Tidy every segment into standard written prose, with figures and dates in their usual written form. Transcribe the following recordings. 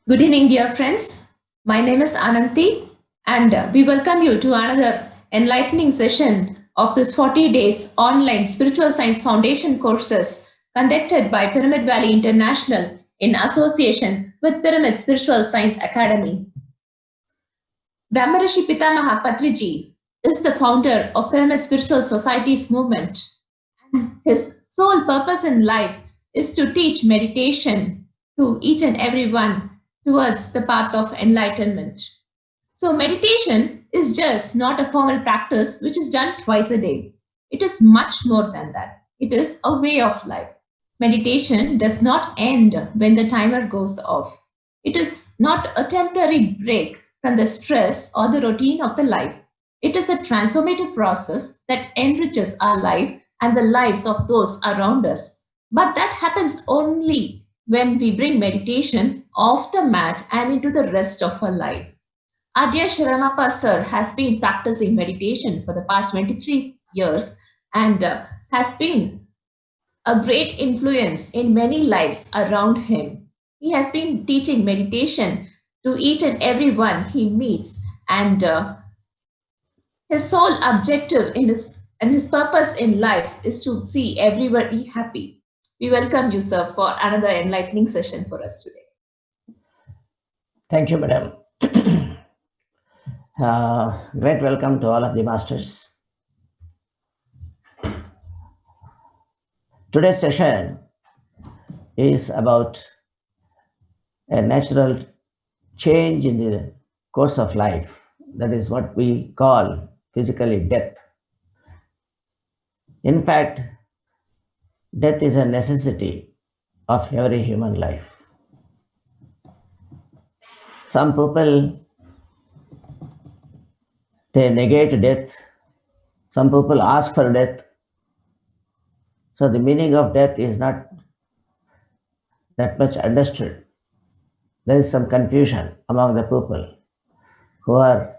Good evening, dear friends. My name is Ananti, and we welcome you to another enlightening session of this 40 days online Spiritual Science Foundation courses conducted by Pyramid Valley International in association with Pyramid Spiritual Science Academy. Brahmarishi Pitamaha Patriji is the founder of Pyramid Spiritual Society's movement. His sole purpose in life is to teach meditation to each and every one towards the path of enlightenment. So, meditation is just not a formal practice which is done twice a day. It is much more than that. It is a way of life. Meditation does not end when the timer goes off. It is not a temporary break from the stress or the routine of the life. It is a transformative process that enriches our life and the lives of those around us. But that happens only when we bring meditation off the mat and into the rest of our life. Our dear Shivaramappa sir has been practicing meditation for the past 23 years and has been a great influence in many lives around him. He has been teaching meditation to each and every one he meets, and his sole objective and his purpose in life is to see everybody happy. We welcome you, sir, for another enlightening session for us today. Thank you, madam. Great welcome to all of the masters. Today's session is about a natural change in the course of life. That is what we call physically death. In fact, death is a necessity of every human life. Some people, they negate death. Some people ask for death. So the meaning of death is not that much understood. There is some confusion among the people who are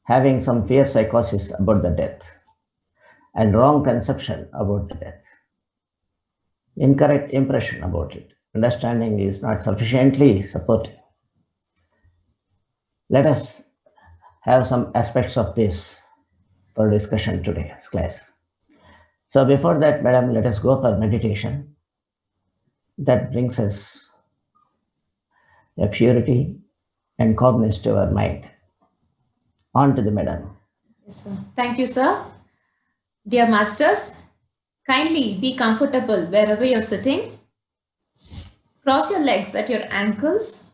having some fear psychosis about the death and wrong conception about the death, incorrect impression about it. Understanding is not sufficiently supported. Let us have some aspects of this for discussion today's class. So before that, madam, let us go for meditation. That brings us a purity and calmness to our mind. On to the madam. Yes, sir. Thank you, sir. Dear masters, kindly be comfortable wherever you're sitting. Cross your legs at your ankles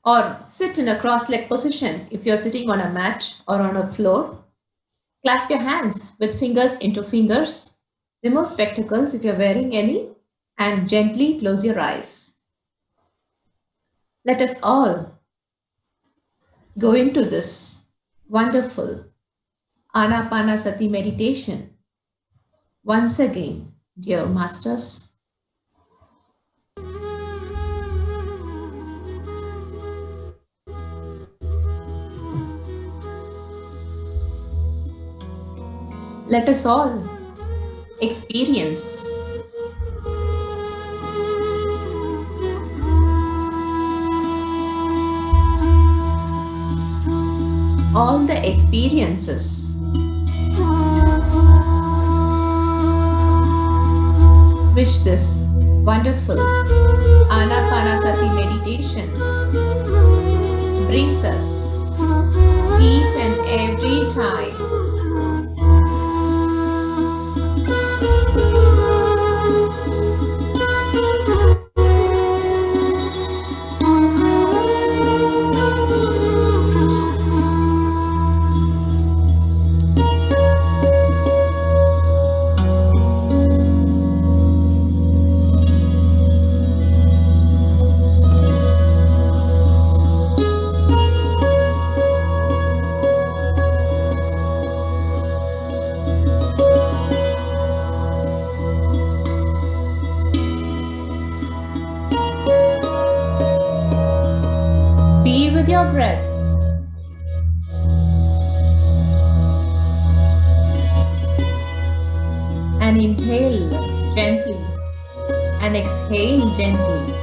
or sit in a cross-leg position if you're sitting on a mat or on a floor. Clasp your hands with fingers into fingers. Remove spectacles if you're wearing any and gently close your eyes. Let us all go into this wonderful Anapanasati meditation. Once again, dear masters. Let us all experience all the experiences which this wonderful Anapanasati meditation brings us each and every time. Be with your breath. And inhale gently and exhale gently.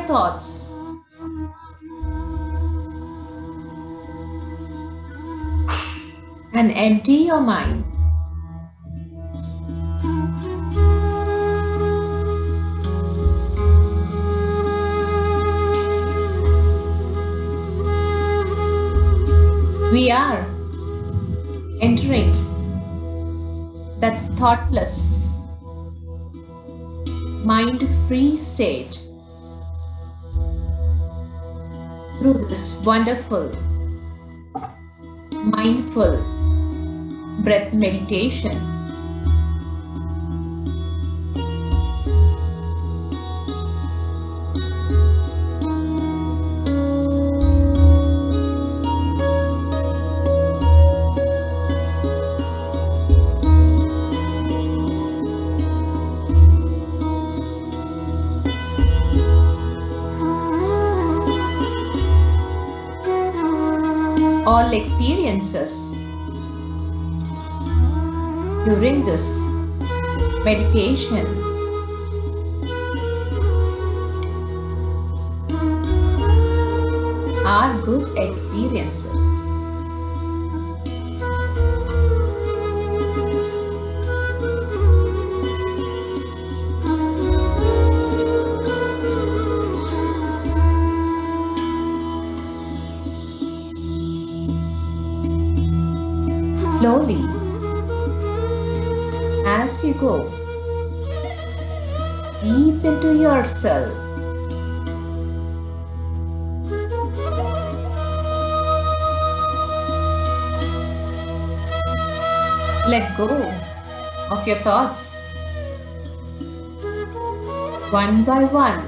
your thoughts. And empty your mind. We are entering that thoughtless, mind-free state through this wonderful, mindful breath meditation. All experiences during this meditation are good experiences. Slowly, as you go deep into yourself, let go of your thoughts one by one,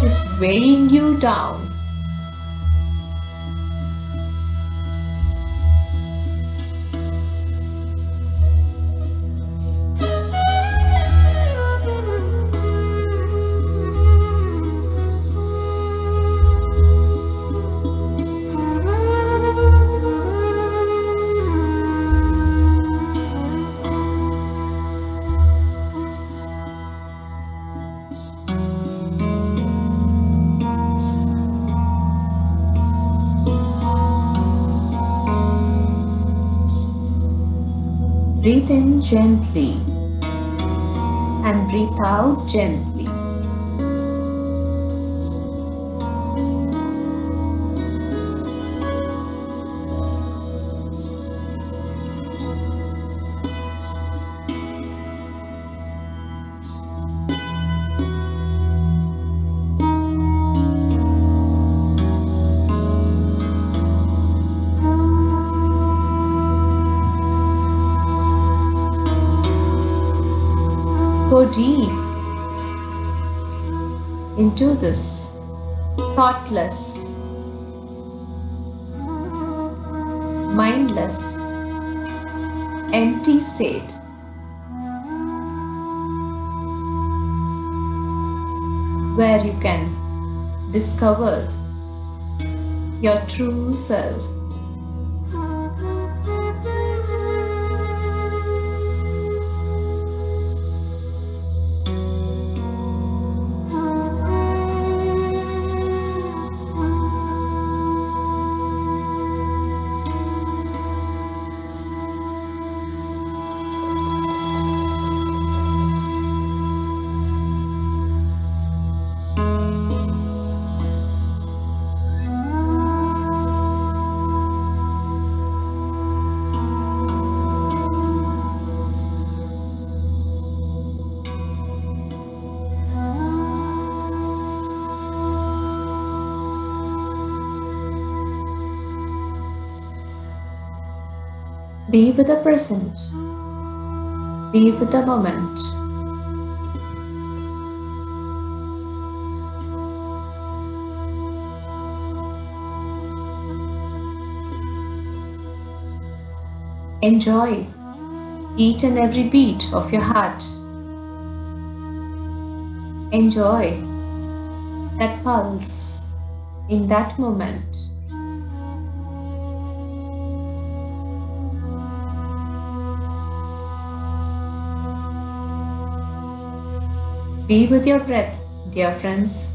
just weighing you down. Breathe in gently and breathe out gently. Go deep into this thoughtless, mindless, empty state. Where you can discover your true self. Be with the present. Be with the moment. Enjoy each and every beat of your heart. Enjoy that pulse in that moment. Be with your breath, dear friends.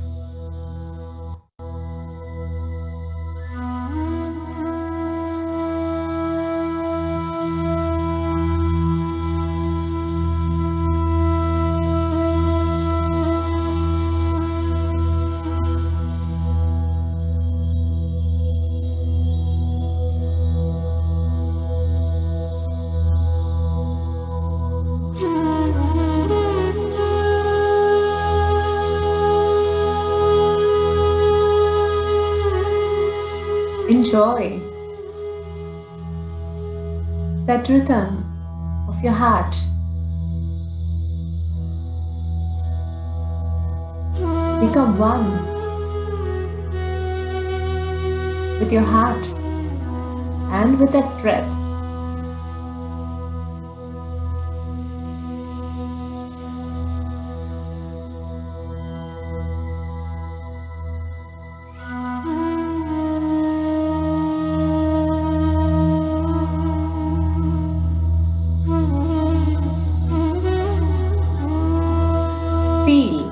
Enjoy that rhythm of your heart. Become one with your heart and with that breath. Feel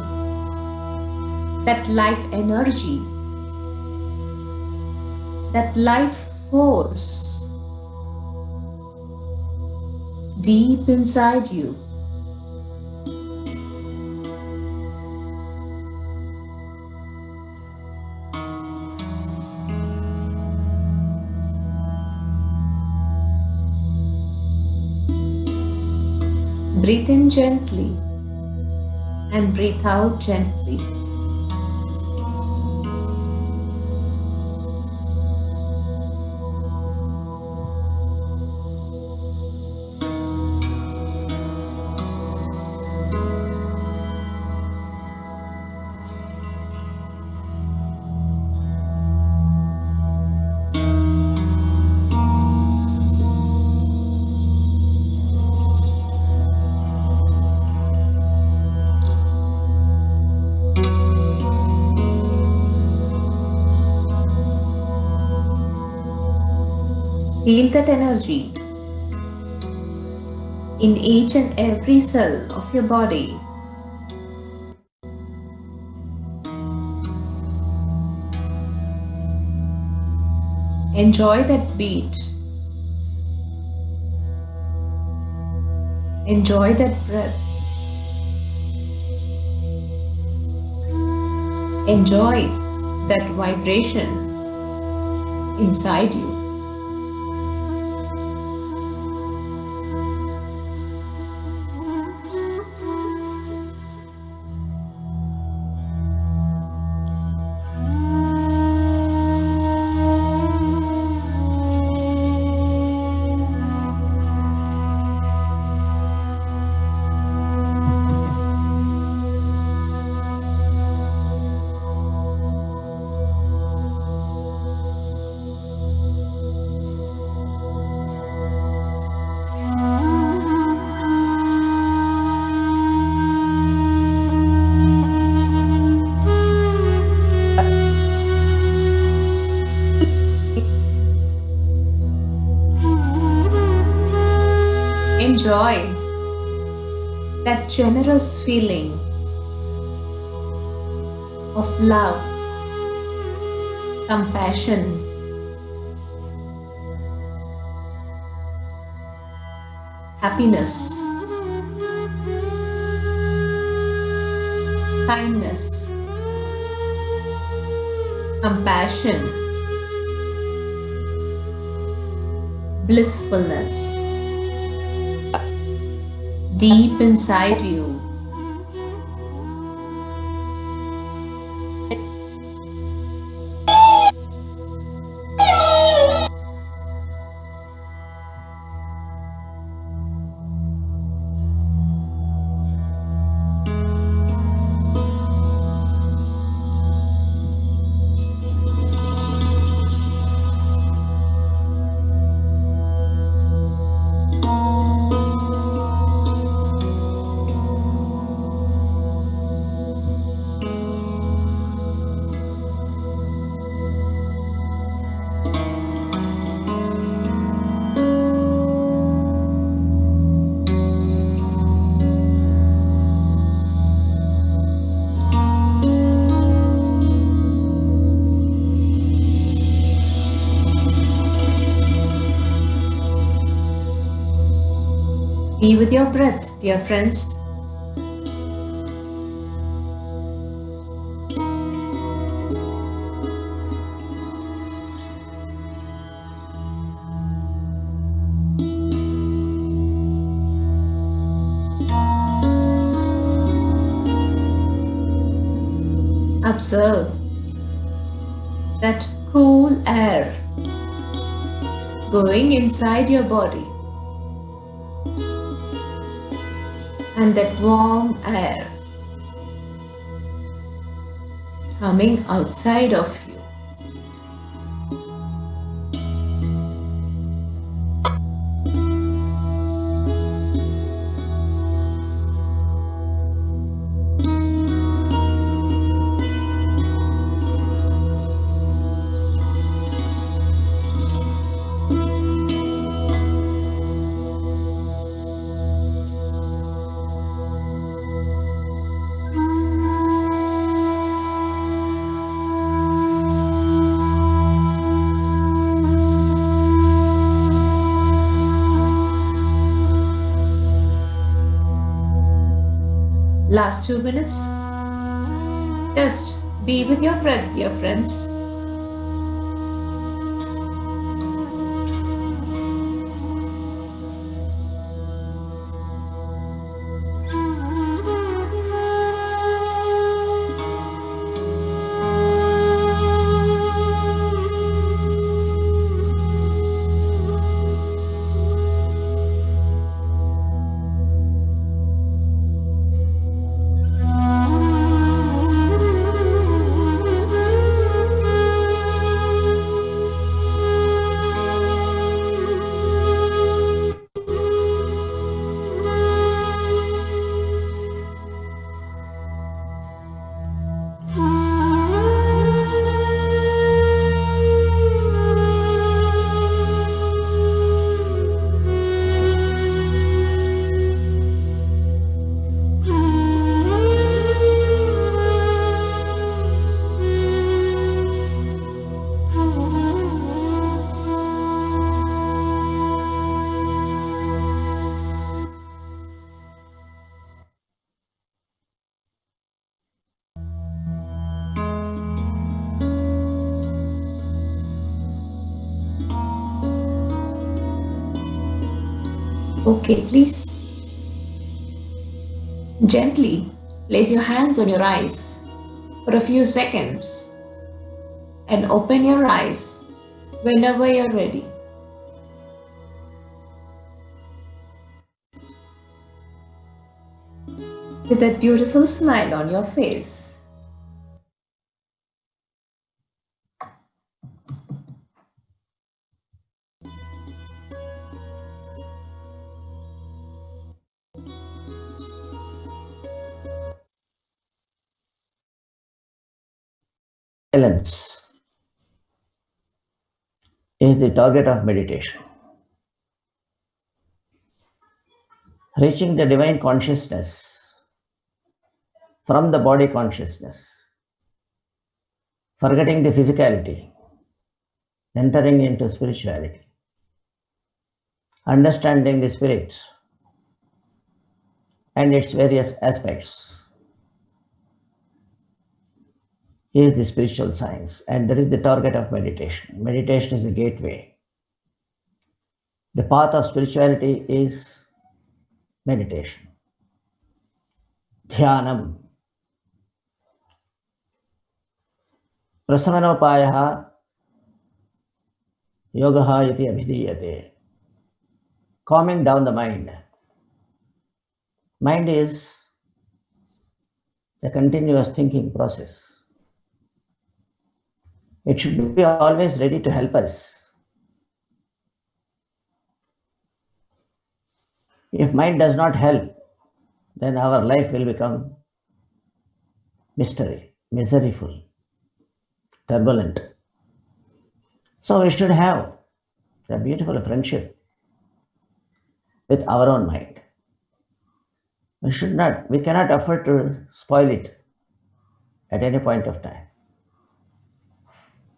that life energy, that life force deep inside you. Breathe in gently and breathe out gently. Feel that energy in each and every cell of your body. Enjoy that beat. Enjoy that breath. Enjoy that vibration inside you. Enjoy that generous feeling of love, compassion, happiness, kindness, compassion, blissfulness deep inside you. Be with your breath, dear friends. Observe that cool air going inside your body and that warm air coming outside of you. Last 2 minutes, just be with your breath, dear friends. Okay, please. Gently place your hands on your eyes for a few seconds and open your eyes whenever you're ready. With that beautiful smile on your face. Silence is the target of meditation. Reaching the divine consciousness from the body consciousness, forgetting the physicality, entering into spirituality, understanding the spirit and its various aspects is the spiritual science, and that is the target of meditation. Meditation is the gateway. The path of spirituality is meditation. Dhyanam. Prasamanopayah yogaha iti abhidiyate. Calming down the mind. Mind is a continuous thinking process. It should be always ready to help us. If mind does not help, then our life will become mystery, miseryful, turbulent. So we should have a beautiful friendship with our own mind. We cannot afford to spoil it at any point of time.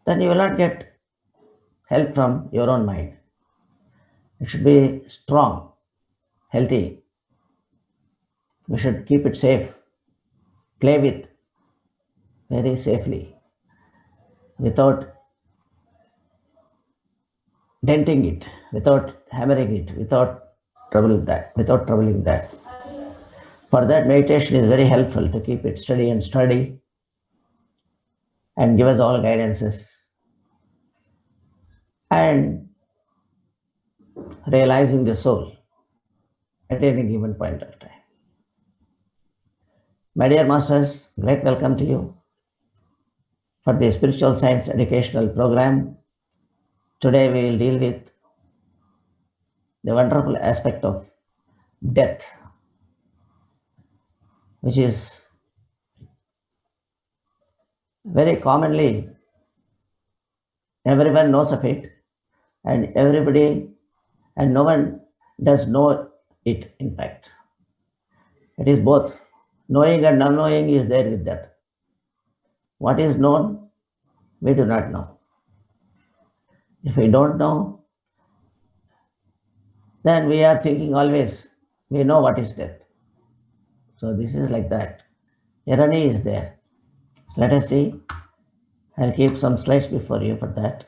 Then you will not get help from your own mind. It should be strong healthy. We should keep it safe, play with very safely, without denting it, without hammering it, without troubling that. For that, meditation is very helpful to keep it steady and sturdy and give us all guidances. And realizing the soul at any given point of time. My dear masters, great welcome to you for the Spiritual Science Educational Program. Today we will deal with the wonderful aspect of death, which is very commonly everyone knows of it, and no one does know it. In fact, it is both knowing and unknowing is there with that. What is known, we do not know. If we don't know, then we are thinking always we know what is death. So this is like that. Irony is there. Let us see. I'll keep some slides before you for that.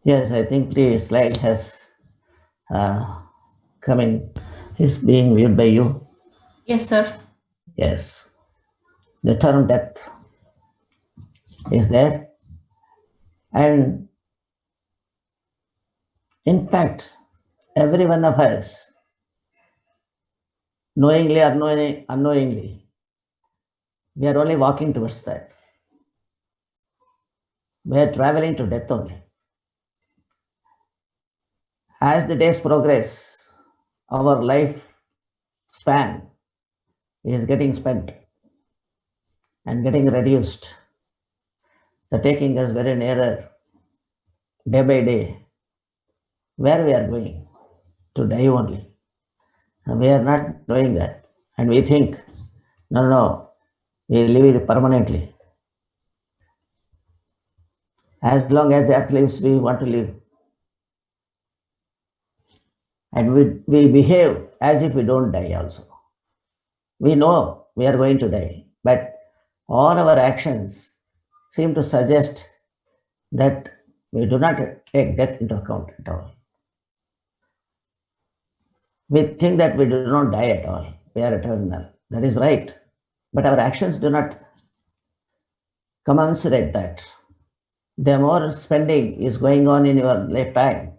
Yes, I think the slide has coming, is being viewed by you. Yes, sir. Yes. The term death is there. And in fact, every one of us, knowingly or unknowingly, we are only walking towards that. We are traveling to death only. As the days progress, our life span is getting spent and getting reduced. The taking us very nearer, day by day, where we are going, to die only. And we are not knowing that. And we think, no, we live it permanently. As long as the earth lives, we want to live. And we behave as if we don't die also. We know we are going to die, but all our actions seem to suggest that we do not take death into account at all. We think that we do not die at all. We are eternal. That is right. But our actions do not commensurate that. The more spending is going on in your lifetime,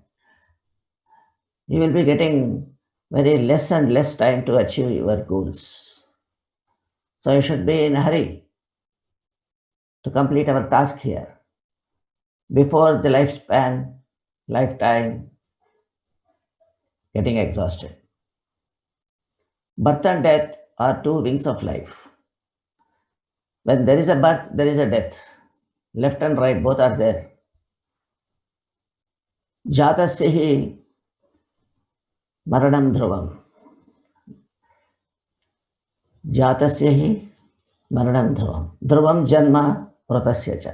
you will be getting very less and less time to achieve your goals. So you should be in a hurry to complete our task here before the lifetime getting exhausted. Birth and death are two wings of life. When there is a birth, there is a death. Left and right, both are there. Jatasya hi maranam dhruvam. Jatasya hi maranam dhruvam. Dhruvam janma pratasya cha.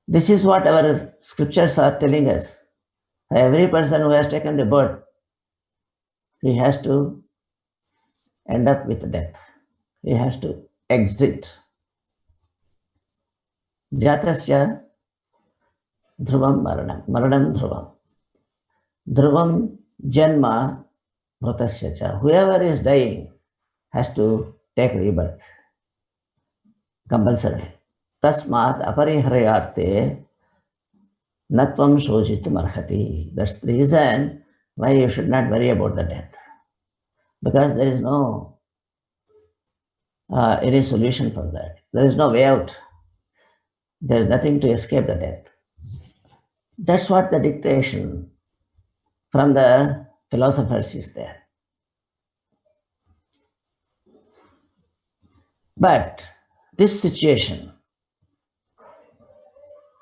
This is what our scriptures are telling us. Every person who has taken the birth, he has to end up with death. He has to exit. Jatasya dhruvam maranam dhruvam. Dhruvam janma bhutasya cha. Whoever is dying has to take rebirth compulsorily. Tasmat apariharyarte Natvam shojitum arhati. That's the reason why you should not worry about the death. Because there is no any solution for that. There is no way out. There is nothing to escape the death. That's what the dictation from the philosophers is there. But this situation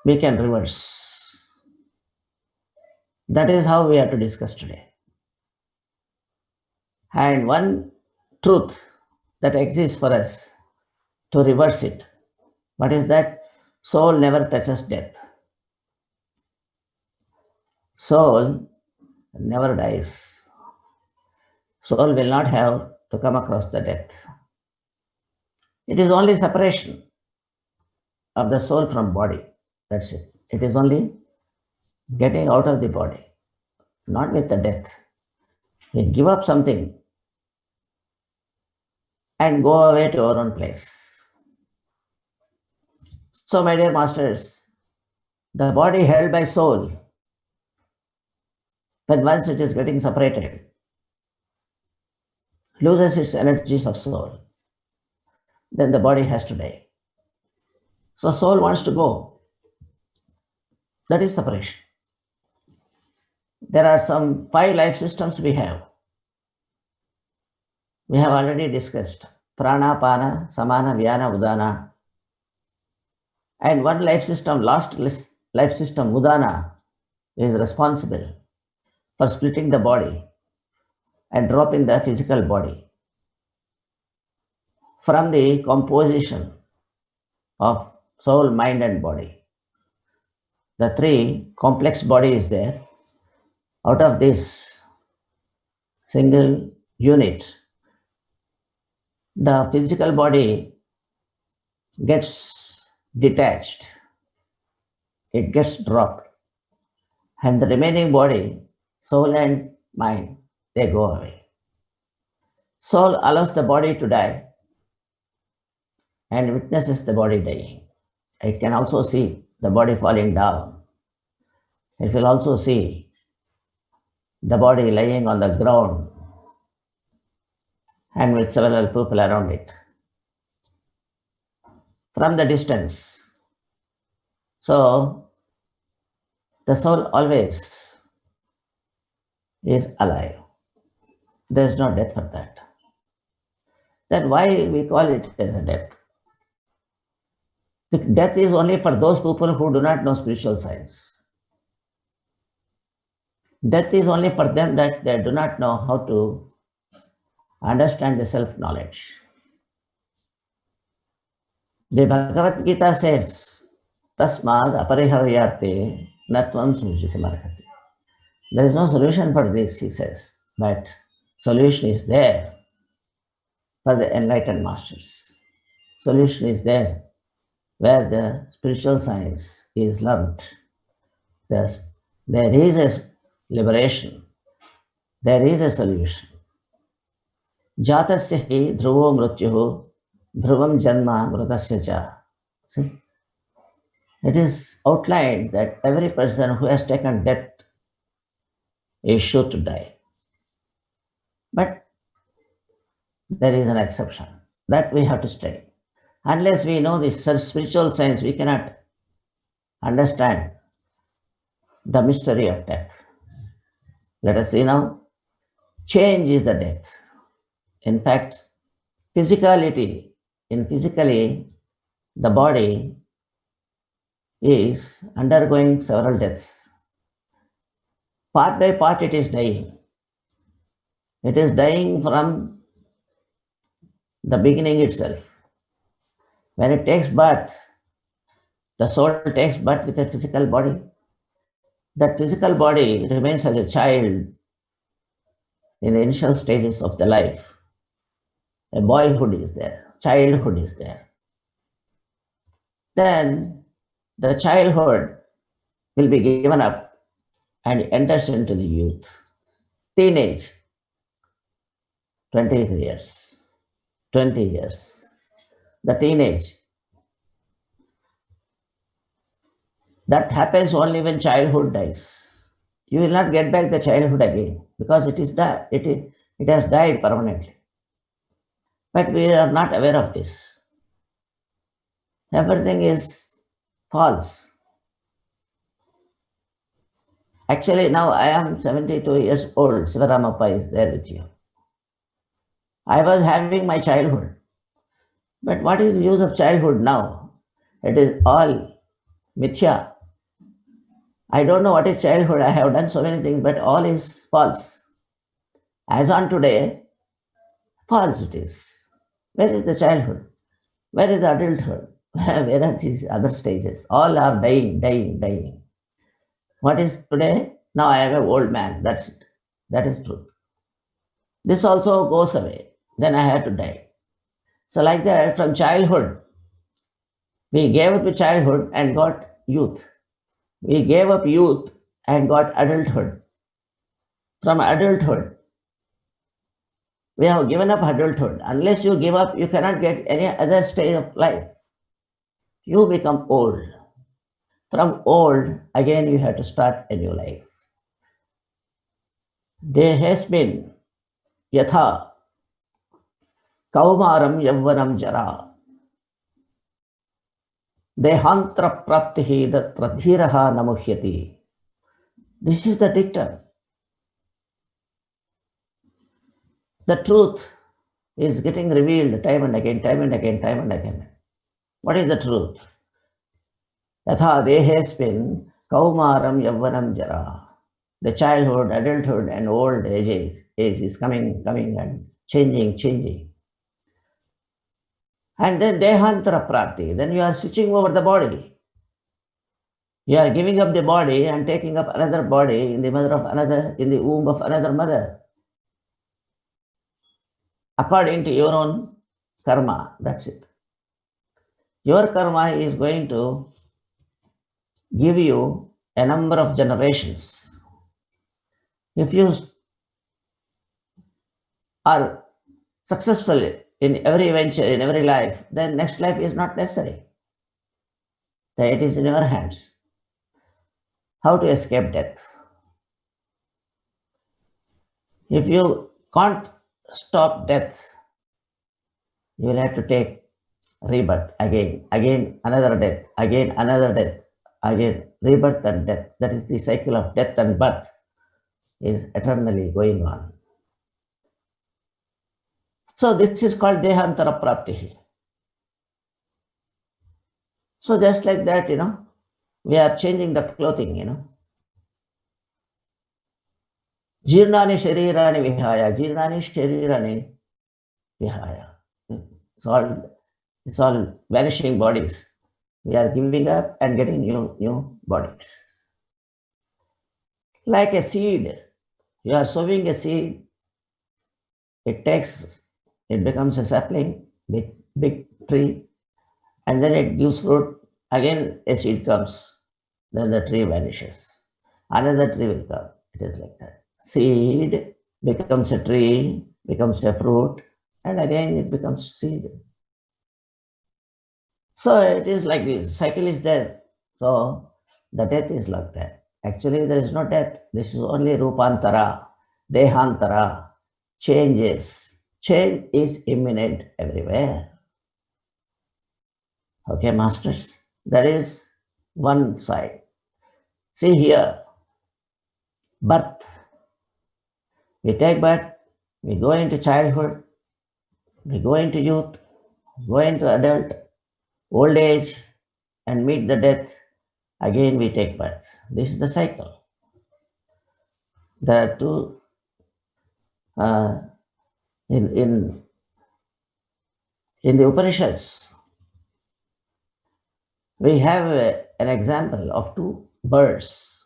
we can reverse. That is how we have to discuss today. And one truth that exists for us to reverse it. What is that? Soul never touches death. Soul never dies. Soul will not have to come across the death. It is only separation of the soul from body. That's it. It is only getting out of the body, not with the death. We give up something and go away to our own place. So, my dear masters, the body held by soul, when once it is getting separated, loses its energies of soul, then the body has to die. So, soul wants to go. That is separation. There are some 5 life systems we have. We have already discussed prana, pana, samana, vyana, udana. And one life system, last life system, udana, is responsible for splitting the body and dropping the physical body from the composition of soul, mind, and body. The 3 complex body is there. Out of this single unit, the physical body gets detached, it gets dropped, and the remaining body, soul and mind, they go away. Soul allows the body to die and witnesses the body dying. It can also see the body falling down. It will also see the body lying on the ground and with several people around it from the distance. So, the soul always is alive. There is no death for that. Then why we call it as a death? The death is only for those people who do not know spiritual science. Death is only for them that they do not know how to understand the self-knowledge. The Bhagavad Gita says, Tasmad apariharyarte natvam sujitamarhati. There is no solution for this, he says, but solution is there for the enlightened masters. Solution is there where the spiritual science is learnt. There is a liberation. There is a solution. Jatasya hi dhruvo mrityuhu dhruvam janma mrutasya cha. See? It is outlined that every person who has taken death is sure to die. But there is an exception that we have to study. Unless we know this spiritual science, we cannot understand the mystery of death. Let us see now. Change is the death. In fact, physically, the body is undergoing several deaths. Part by part, it is dying. It is dying from the beginning itself. When it takes birth, the soul takes birth with a physical body. That physical body remains as a child in the initial stages of the life. A boyhood is there, childhood is there. Then the childhood will be given up and enters into the youth. Teenage, 20 years, 20 years. The teenage, That happens only when childhood dies. You will not get back the childhood again because it has died permanently. But we are not aware of this. Everything is false. Actually, now I am 72 years old. Shivaramappa is there with you. I was having my childhood. But what is the use of childhood now? It is all mithya. I don't know what is childhood. I have done so many things, but all is false. As on today, false it is. Where is the childhood? Where is the adulthood? Where are these other stages? All are dying, dying, dying. What is today? Now I am an old man. That's it. That is truth. This also goes away. Then I have to die. So, like that, from childhood, we gave up childhood and got youth. We gave up youth and got adulthood. From adulthood, we have given up adulthood. Unless you give up, you cannot get any other stage of life. You become old. From old, again, you have to start a new life. There has been yatha kaumaram yavvanam jara dehantra praptihi datra dhiraha namuhyati. This is the dictum. The truth is getting revealed time and again, time and again, time and again. What is the truth? Yatha dehesmin kaumaram yavvanam jara. The childhood, adulthood, and old age is coming and changing. And then dehantra prapti. Then you are switching over the body. You are giving up the body and taking up another body in the womb of another mother. According to your own karma, that's it. Your karma is going to give you a number of generations. If you are successful in every venture, in every life, then next life is not necessary. It is in your hands. How to escape death? If you can't stop death, you will have to take rebirth again, another death, again rebirth and death. That is the cycle of death and birth is eternally going on. So this is called dehantara prapti. So just like that, we are changing the clothing, Jirnani sharirani vihaya. It's all vanishing bodies. We are giving up and getting new bodies. Like a seed, you are sowing a seed, it becomes a sapling, big tree, and then it gives fruit. Again, a seed comes, then the tree vanishes. Another tree will come. It is like that. Seed becomes a tree, becomes a fruit, and again it becomes seed. So it is like this. Cycle is there. So the death is like that. Actually, there is no death. This is only rupantara, dehantara, changes. Change is imminent everywhere. Okay, masters? That is one side. See here, birth. We take birth, we go into childhood, we go into youth, go into adult, old age, and meet the death. Again, we take birth. This is the cycle. There are two in the Upanishads. We have an example of two birds.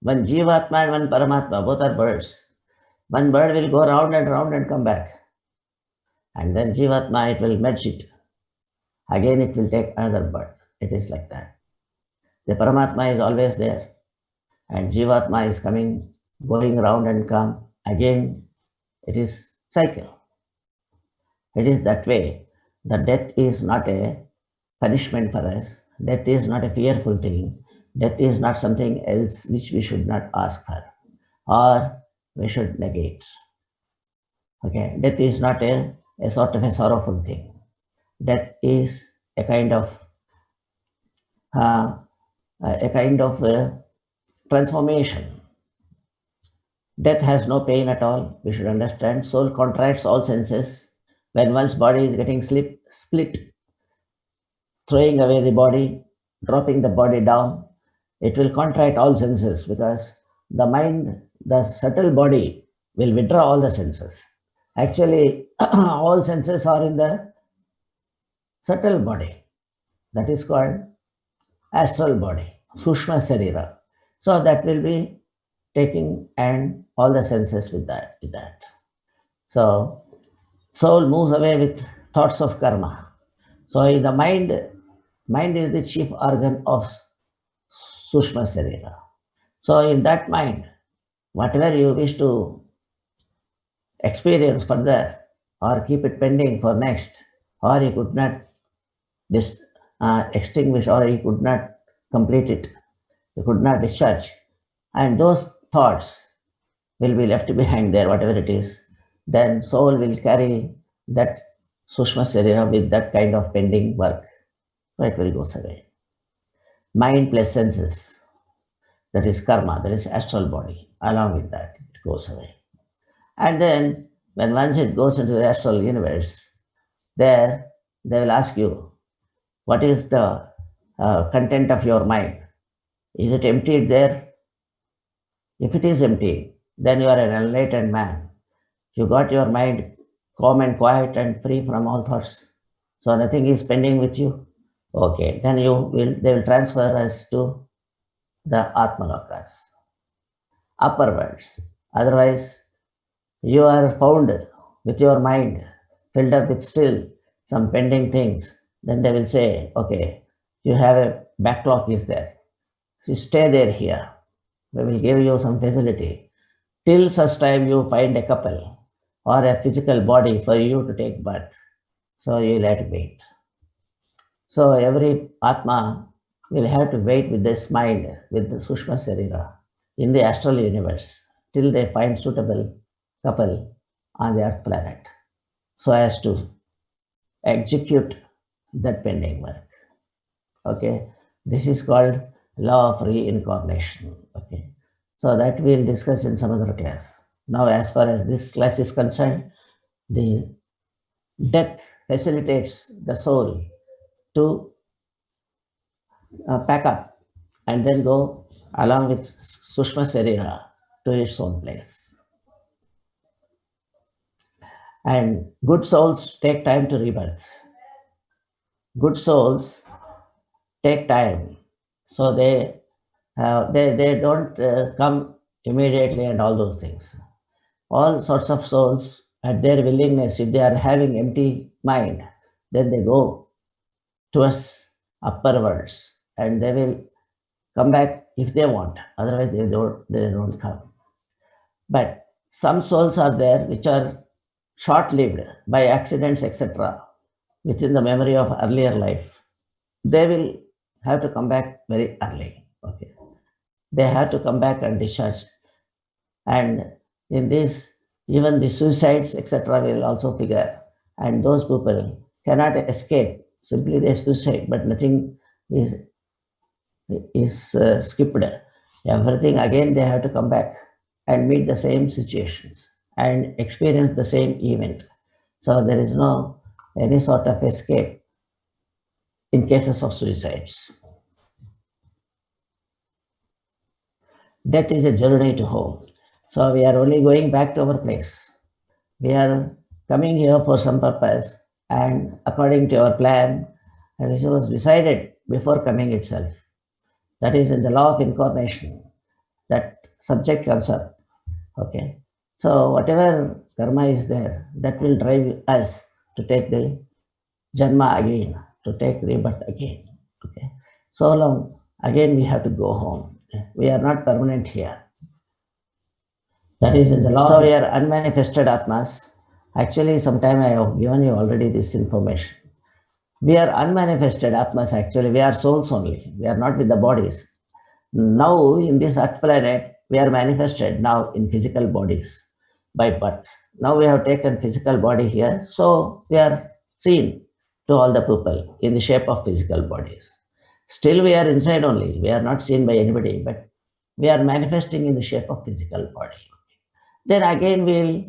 One Jivatma and one Paramatma, both are birds. One bird will go round and come back. And then Jivatma, it will merge it. Again, it will take another birth. It is like that. The Paramatma is always there. And Jivatma is coming, going round and come. Again, it is cycle. It is that way. The death is not a punishment for us. Death is not a fearful thing. Death is not something else which we should not ask for or we should negate. Okay, death is not a sort of a sorrowful thing. Death is a kind of uh, transformation. Death has no pain at all. We should understand. Soul contracts all senses. When one's body is getting split, throwing away the body, dropping the body down, it will contract all senses because the mind, the subtle body, will withdraw all the senses. Actually, all senses are in the subtle body. That is called astral body, Sushma Sarira. So that will be taking and all the senses with that. So soul moves away with thoughts of karma. So in the mind is the chief organ of Sushma Sarira. So in that mind, whatever you wish to experience further or keep it pending for next, or you could not extinguish or you could not complete it, you could not discharge, and those thoughts will be left behind there, whatever it is, then soul will carry that Sushma Sarira with that kind of pending work. So it will go away. Mind plus senses, that is karma, that is astral body. Along with that, it goes away. And then when once it goes into the astral universe, there they will ask you, what is the content of your mind? Is it emptied there? If it is empty, then you are an enlightened man. You got your mind calm and quiet and free from all thoughts. So nothing is pending with you. Okay, then they will transfer us to the Atmalokas, upper worlds. Otherwise, you are found with your mind filled up with still some pending things. Then they will say, okay, you have a backlog is there. So stay there here. We will give you some facility till such time you find a couple or a physical body for you to take birth. So you'll have to wait. So every Atma will have to wait with this mind, with the Sushma Sarira in the astral universe till they find suitable couple on the earth planet so as to execute that pending work. Okay, this is called law of reincarnation. Okay, so that we'll discuss in some other class. Now, as far as this class is concerned, the death facilitates the soul to pack up and then go along with Sushma Sarira to its own place. And good souls take time to rebirth. Good souls take time, so they don't come immediately and all those things. All sorts of souls at their willingness, if they are having empty mind, then they go towards upper worlds and they will come back if they want. Otherwise, they don't come. But some souls are there which are short-lived by accidents, etc., within the memory of earlier life. They will have to come back very early. Okay, they have to come back and discharge. And in this, even the suicides, etc., will also figure. And those people cannot escape. Simply they suicide, but nothing is skipped. Everything again they have to come back and meet the same situations and experience the same event. So there is no any sort of escape in cases of suicides. Death is a journey to home. So we are only going back to our place. We are coming here for some purpose, and according to our plan, and it was decided before coming itself. That is in the law of incarnation. That subject comes up. Okay. So whatever karma is there, that will drive us to take the janma again, to take rebirth again. Okay. So long, again we have to go home. We are not permanent here. That is in the law. So we are unmanifested Atmas. Actually, sometime I have given you already this information. We are unmanifested Atmas actually. We are souls only. We are not with the bodies. Now, in this Earth planet, we are manifested now in physical bodies by birth. Now we have taken physical body here, so we are seen to all the people in the shape of physical bodies. Still, we are inside only. We are not seen by anybody, but we are manifesting in the shape of physical body. Then again we'll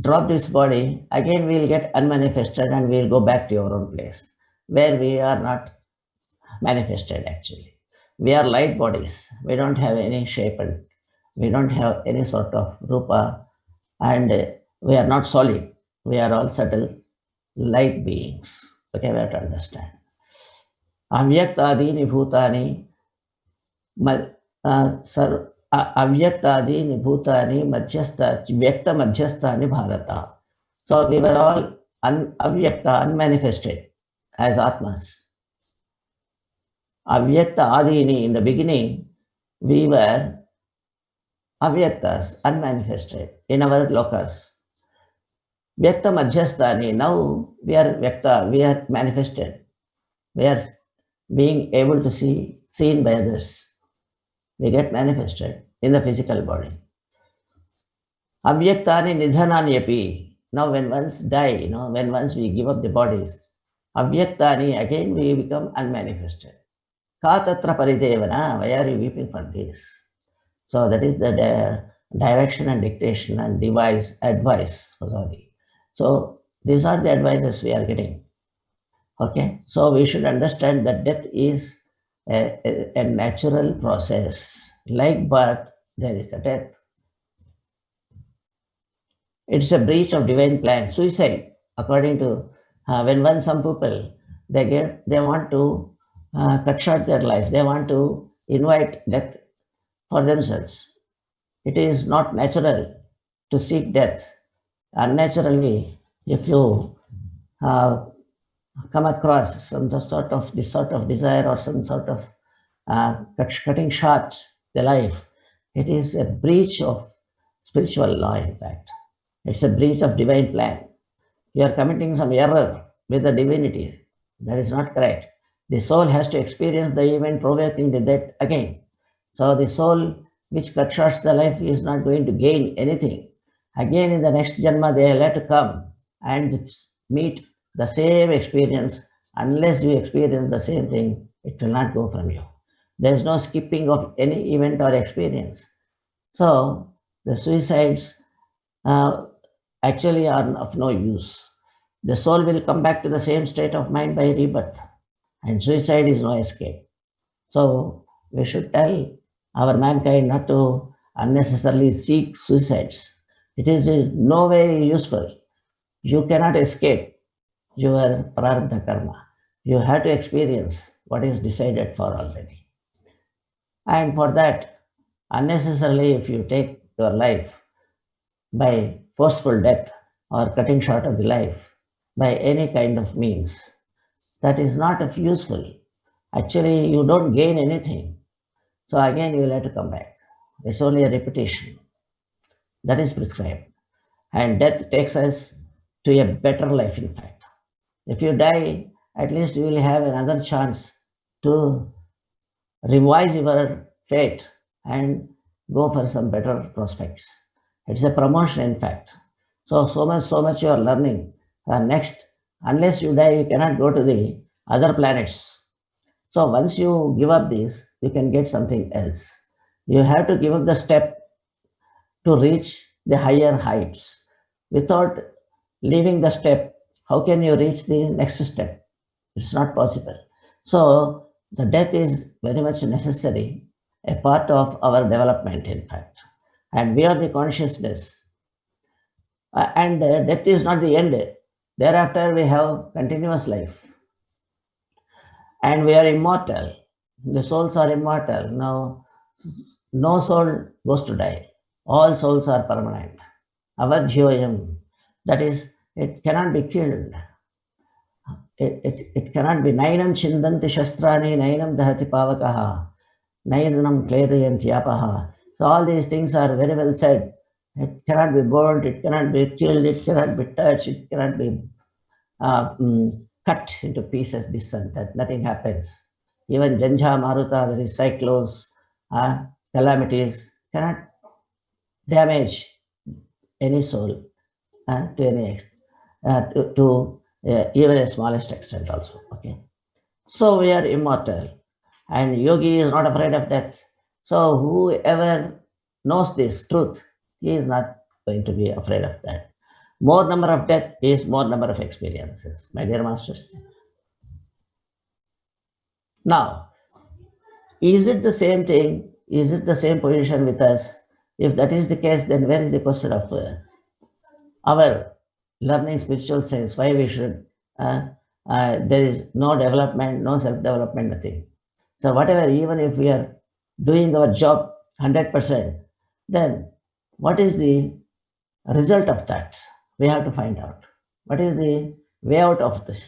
drop this body, again we'll get unmanifested and we'll go back to our own place where we are not manifested actually. We are light bodies. We don't have any shape and we don't have any sort of rupa and we are not solid. We are all subtle light beings. Okay, we have to understand. Avyaktaadini bhutani avyaktaadini bhutani madhyastha vyakta madhyasthani bharata. So we were all avyakta, unmanifested as atmas. Avyakta adini, in the beginning, we were avyaktas, unmanifested in our locus. Vyakta madhyasthani, now we are vyakta, we are manifested. We are being able to see, seen by others. We get manifested in the physical body. Avyaktani nidhananyapi. Now when once die, when once we give up the bodies, avyaktani, again we become unmanifested. Ka tatra paridevana, why are you weeping for this? So that is the direction and dictation and advice. Sorry. So these are the advices we are getting. Okay, so we should understand that death is a natural process. Like birth, there is a death. It's a breach of divine plan. Suicide, according to when some people they want to cut short their life. They want to invite death for themselves. It is not natural to seek death. Unnaturally, if you come across some sort of desire or some sort of cutting short the life, it is a breach of spiritual law. In fact, it's a breach of divine plan. You are committing some error with the divinity. That is not correct. The soul has to experience the event provoking the death again. So the soul which cut short the life is not going to gain anything. Again in the next janma they will have to come and meet the same experience. Unless you experience the same thing, it will not go from you. There is no skipping of any event or experience. So the suicides actually are of no use. The soul will come back to the same state of mind by rebirth, and suicide is no escape. So we should tell our mankind not to unnecessarily seek suicides. It is in no way useful. You cannot escape your prarabdha karma. You have to experience what is decided for already. And for that, unnecessarily, if you take your life by forceful death or cutting short of the life by any kind of means, that is not of useful. Actually, you don't gain anything. So again, you will have to come back. It's only a repetition. That is prescribed. And death takes us to a better life, in fact. If you die, at least you will have another chance to revise your fate and go for some better prospects. It's a promotion, in fact. So much you are learning. Next, unless you die, you cannot go to the other planets. So once you give up this, you can get something else. You have to give up the step to reach the higher heights. Without leaving the step, how can you reach the next step? It's not possible. So the death is very much necessary, a part of our development, in fact. And we are the consciousness. And death is not the end. Thereafter, we have continuous life. And we are immortal. The souls are immortal. Now, no soul goes to die. All souls are permanent. Avadhyoyam. That is, it cannot be killed. It cannot be. Nainam chindanti shastrani, nainam dahati pavakaha, nainam kledayanti apaha. So all these things are very well said. It cannot be burnt, it cannot be killed, it cannot be touched, it cannot be cut into pieces, this and that. Nothing happens. Even Janja Maruta, there is cyclones, calamities cannot damage any soul to any even a smallest extent also. Okay, so we are immortal, and yogi is not afraid of death. So whoever knows this truth, he is not going to be afraid of that. More number of death is more number of experiences, my dear masters. Now, is it the same thing? Is it the same position with us? If that is the case, then where is the question of our learning spiritual science? Why we should? There is no development, no self-development, nothing. So whatever, even if we are doing our job 100%, then what is the result of that? We have to find out. What is the way out of this?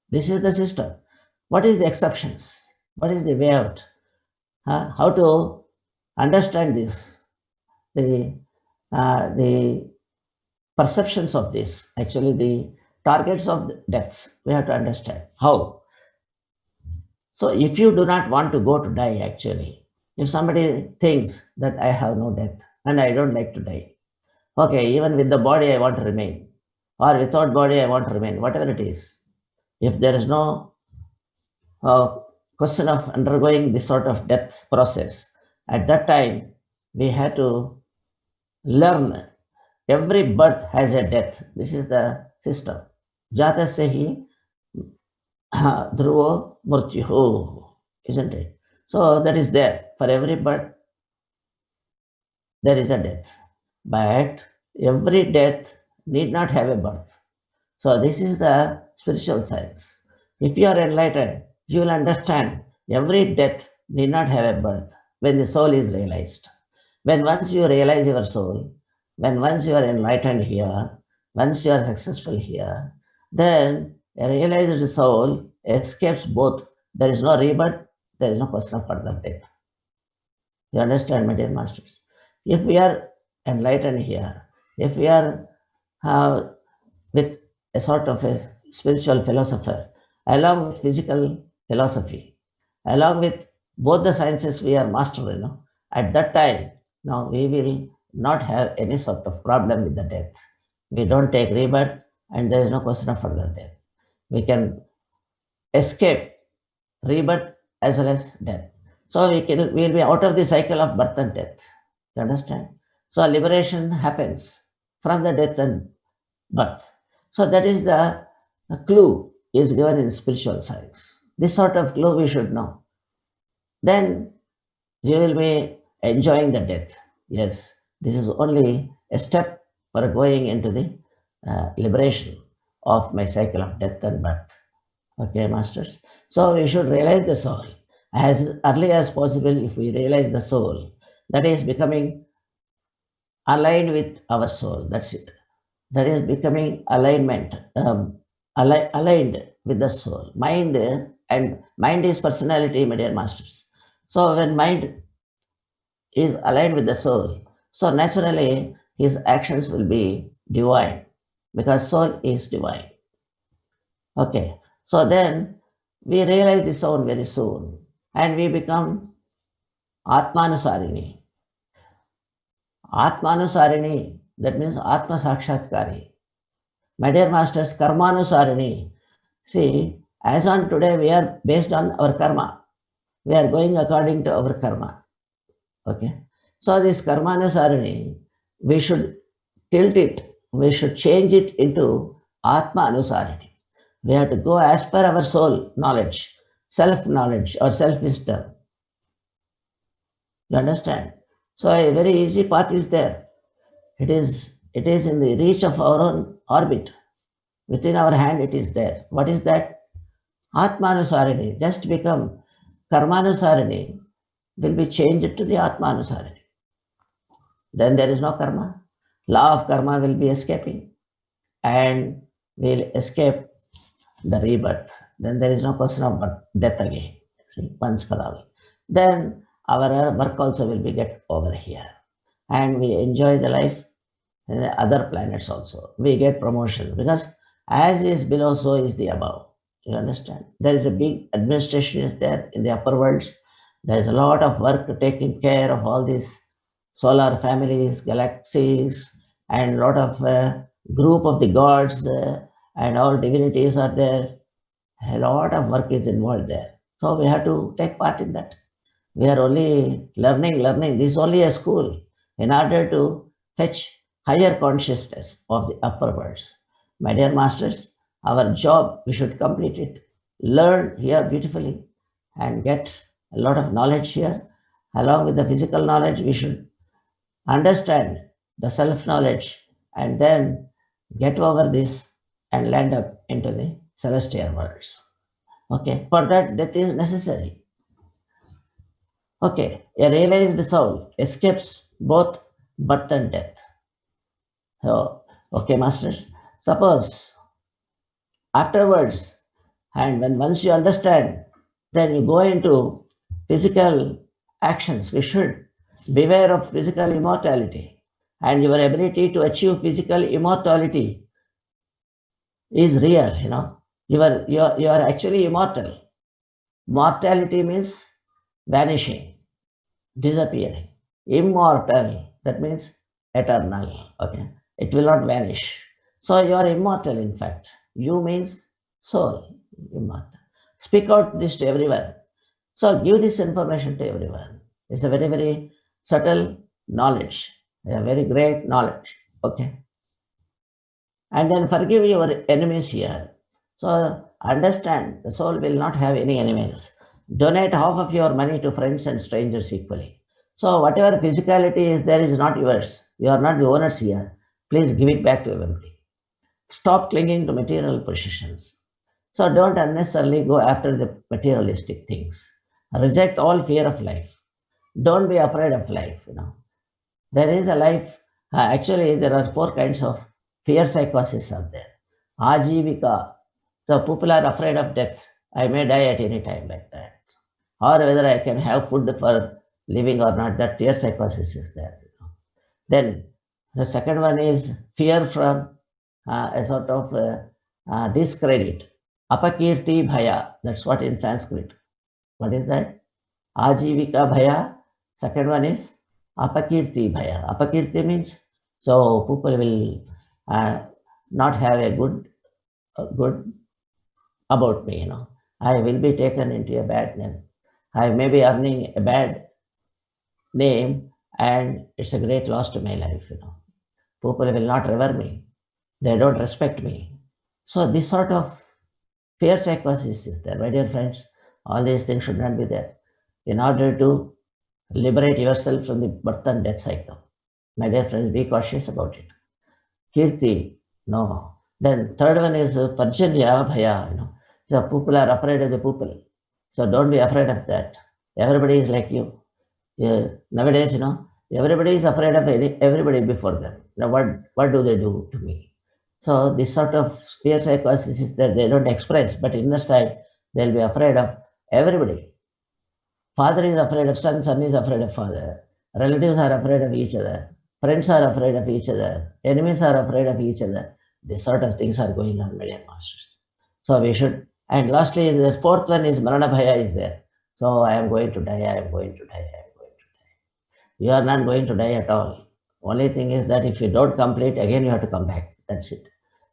This is the system. What is the exceptions? What is the way out? How to understand this? The perceptions of this, actually the targets of deaths, we have to understand how. So if you do not want to go to die, actually, if somebody thinks that I have no death and I don't like to die, okay, even with the body I want to remain, or without body I want to remain, whatever it is, if there is no uh, question of undergoing this sort of death process, at that time we have to learn every birth has a death. This is the system. Jatasya hi dhruvo murtyuhu, isn't it? So that is there. For every birth, there is a death. But every death need not have a birth. So this is the spiritual science. If you are enlightened, you will understand every death need not have a birth when the soul is realized. When once you realize your soul, when once you are enlightened here, once you are successful here, then a realized soul escapes both. There is no rebirth, there is no question of further death. You understand, my dear masters? If we are enlightened here, if we are with a sort of a spiritual philosopher, along with physical philosophy, along with both the sciences we are master, at that time, now we will not have any sort of problem with the death. We don't take rebirth, and there is no question of further death. We can escape rebirth as well as death. So we will be out of the cycle of birth and death. You understand? So liberation happens from the death and birth. So that is the clue is given in spiritual science. This sort of clue we should know. Then you will be enjoying the death. Yes, this is only a step for going into the liberation of my cycle of death and birth. Okay, masters. So we should realize the soul as early as possible. If we realize the soul, that is becoming aligned with our soul. That's it. That is becoming alignment, aligned with the soul. And mind is personality, my dear masters. So when mind is aligned with the soul, so naturally his actions will be divine because soul is divine. Okay, so then we realize this soul very soon and we become Atmanusarini. Atmanusarini, that means Atma Sakshatkari. My dear masters, Karmanusarini. See, as on today, we are based on our karma. We are going according to our karma. Okay. So this Karmanusarani, we should tilt it, we should change it into Atma Anusarani. We have to go as per our soul knowledge, self knowledge or self wisdom. You understand? So a very easy path is there. It is in the reach of our own orbit. Within our hand it is there. What is that? Atmanusarani. Just become Karmanusarani will be changed to the Atmanusarani. Then there is no karma. Law of karma will be escaping and will escape the rebirth. Then there is no question of death again. See, once for all. Then our work also will be get over here. And we enjoy the life in the other planets also. We get promotion because as is below, so is the above. You understand? There is a big administration is there in the upper worlds. There is a lot of work taking care of all these solar families, galaxies, and a lot of group of the gods and all divinities are there. A lot of work is involved there. So we have to take part in that. We are only learning. This is only a school in order to fetch higher consciousness of the upper worlds. My dear masters, our job, we should complete it. Learn here beautifully and get a lot of knowledge here. Along with the physical knowledge, we should understand the self knowledge and then get over this and land up into the celestial worlds. Okay, for that, death is necessary. Okay, a realized soul escapes both birth and death. So, okay, masters, suppose afterwards, and when once you understand, then you go into physical actions. We should beware of physical immortality, and your ability to achieve physical immortality is real. You are actually immortal. Mortality means vanishing, disappearing. Immortal, that means eternal. Okay, it will not vanish. So you are immortal, in fact. You means soul, immortal. Speak out this to everyone. So give this information to everyone. It's a very, very subtle knowledge, a very great knowledge. Okay. And then forgive your enemies here. So understand the soul will not have any enemies. Donate half of your money to friends and strangers equally. So whatever physicality is there is not yours. You are not the owners here. Please give it back to everybody. Stop clinging to material possessions. So don't unnecessarily go after the materialistic things. Reject all fear of life. Don't be afraid of life. There is a life. Actually, there are 4 kinds of fear psychosis are there. Ajivika. So people are afraid of death. I may die at any time like that. Or whether I can have food for living or not. That fear psychosis is there. Then the second one is fear from a sort of discredit. Apakirti bhaya. That's what in Sanskrit. What is that? Ajivika bhaya. Second one is apakirti bhaya. Apakirti means so people will not have a good about me. I will be taken into a bad name. I may be earning a bad name, and it's a great loss to my life. People will not revere me. They don't respect me. So this sort of fear psychosis is there, my dear friends. All these things should not be there. In order to liberate yourself from the birth and death cycle, my dear friends, be cautious about it. Kirti, no. Then third one is Parjanya Bhaya. So people are afraid of the people. So don't be afraid of that. Everybody is like you. Nowadays, everybody is afraid of everybody before them. Now, what do they do to me? So this sort of fear psychosis is that they don't express, but inner side they'll be afraid of everybody. Father is afraid of son is afraid of father. Relatives are afraid of each other. Friends are afraid of each other. Enemies are afraid of each other. These sort of things are going on, my dear masters. So we should. And lastly, the fourth one is Marana Bhaya is there. So I am going to die, I am going to die, I am going to die. You are not going to die at all. Only thing is that if you don't complete, again you have to come back. That's it.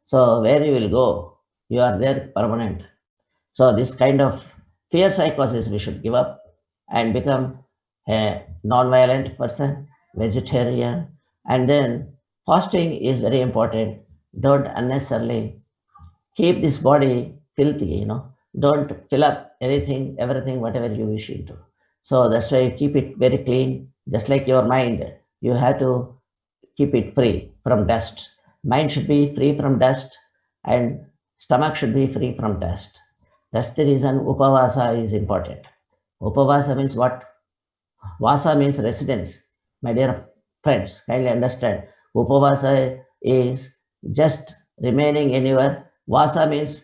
So where you will go, you are there permanent. So this kind of fear psychosis we should give up and become a non-violent person, vegetarian, and then fasting is very important. Don't unnecessarily keep this body filthy. Don't fill up anything, everything, whatever you wish into. So that's why you keep it very clean, just like your mind. You have to keep it free from dust. Mind should be free from dust, and stomach should be free from dust. That's the reason Upavasa is important. Upavasa means what? Vasa means residence. My dear friends, kindly understand. Upavasa is just remaining in your Vasa means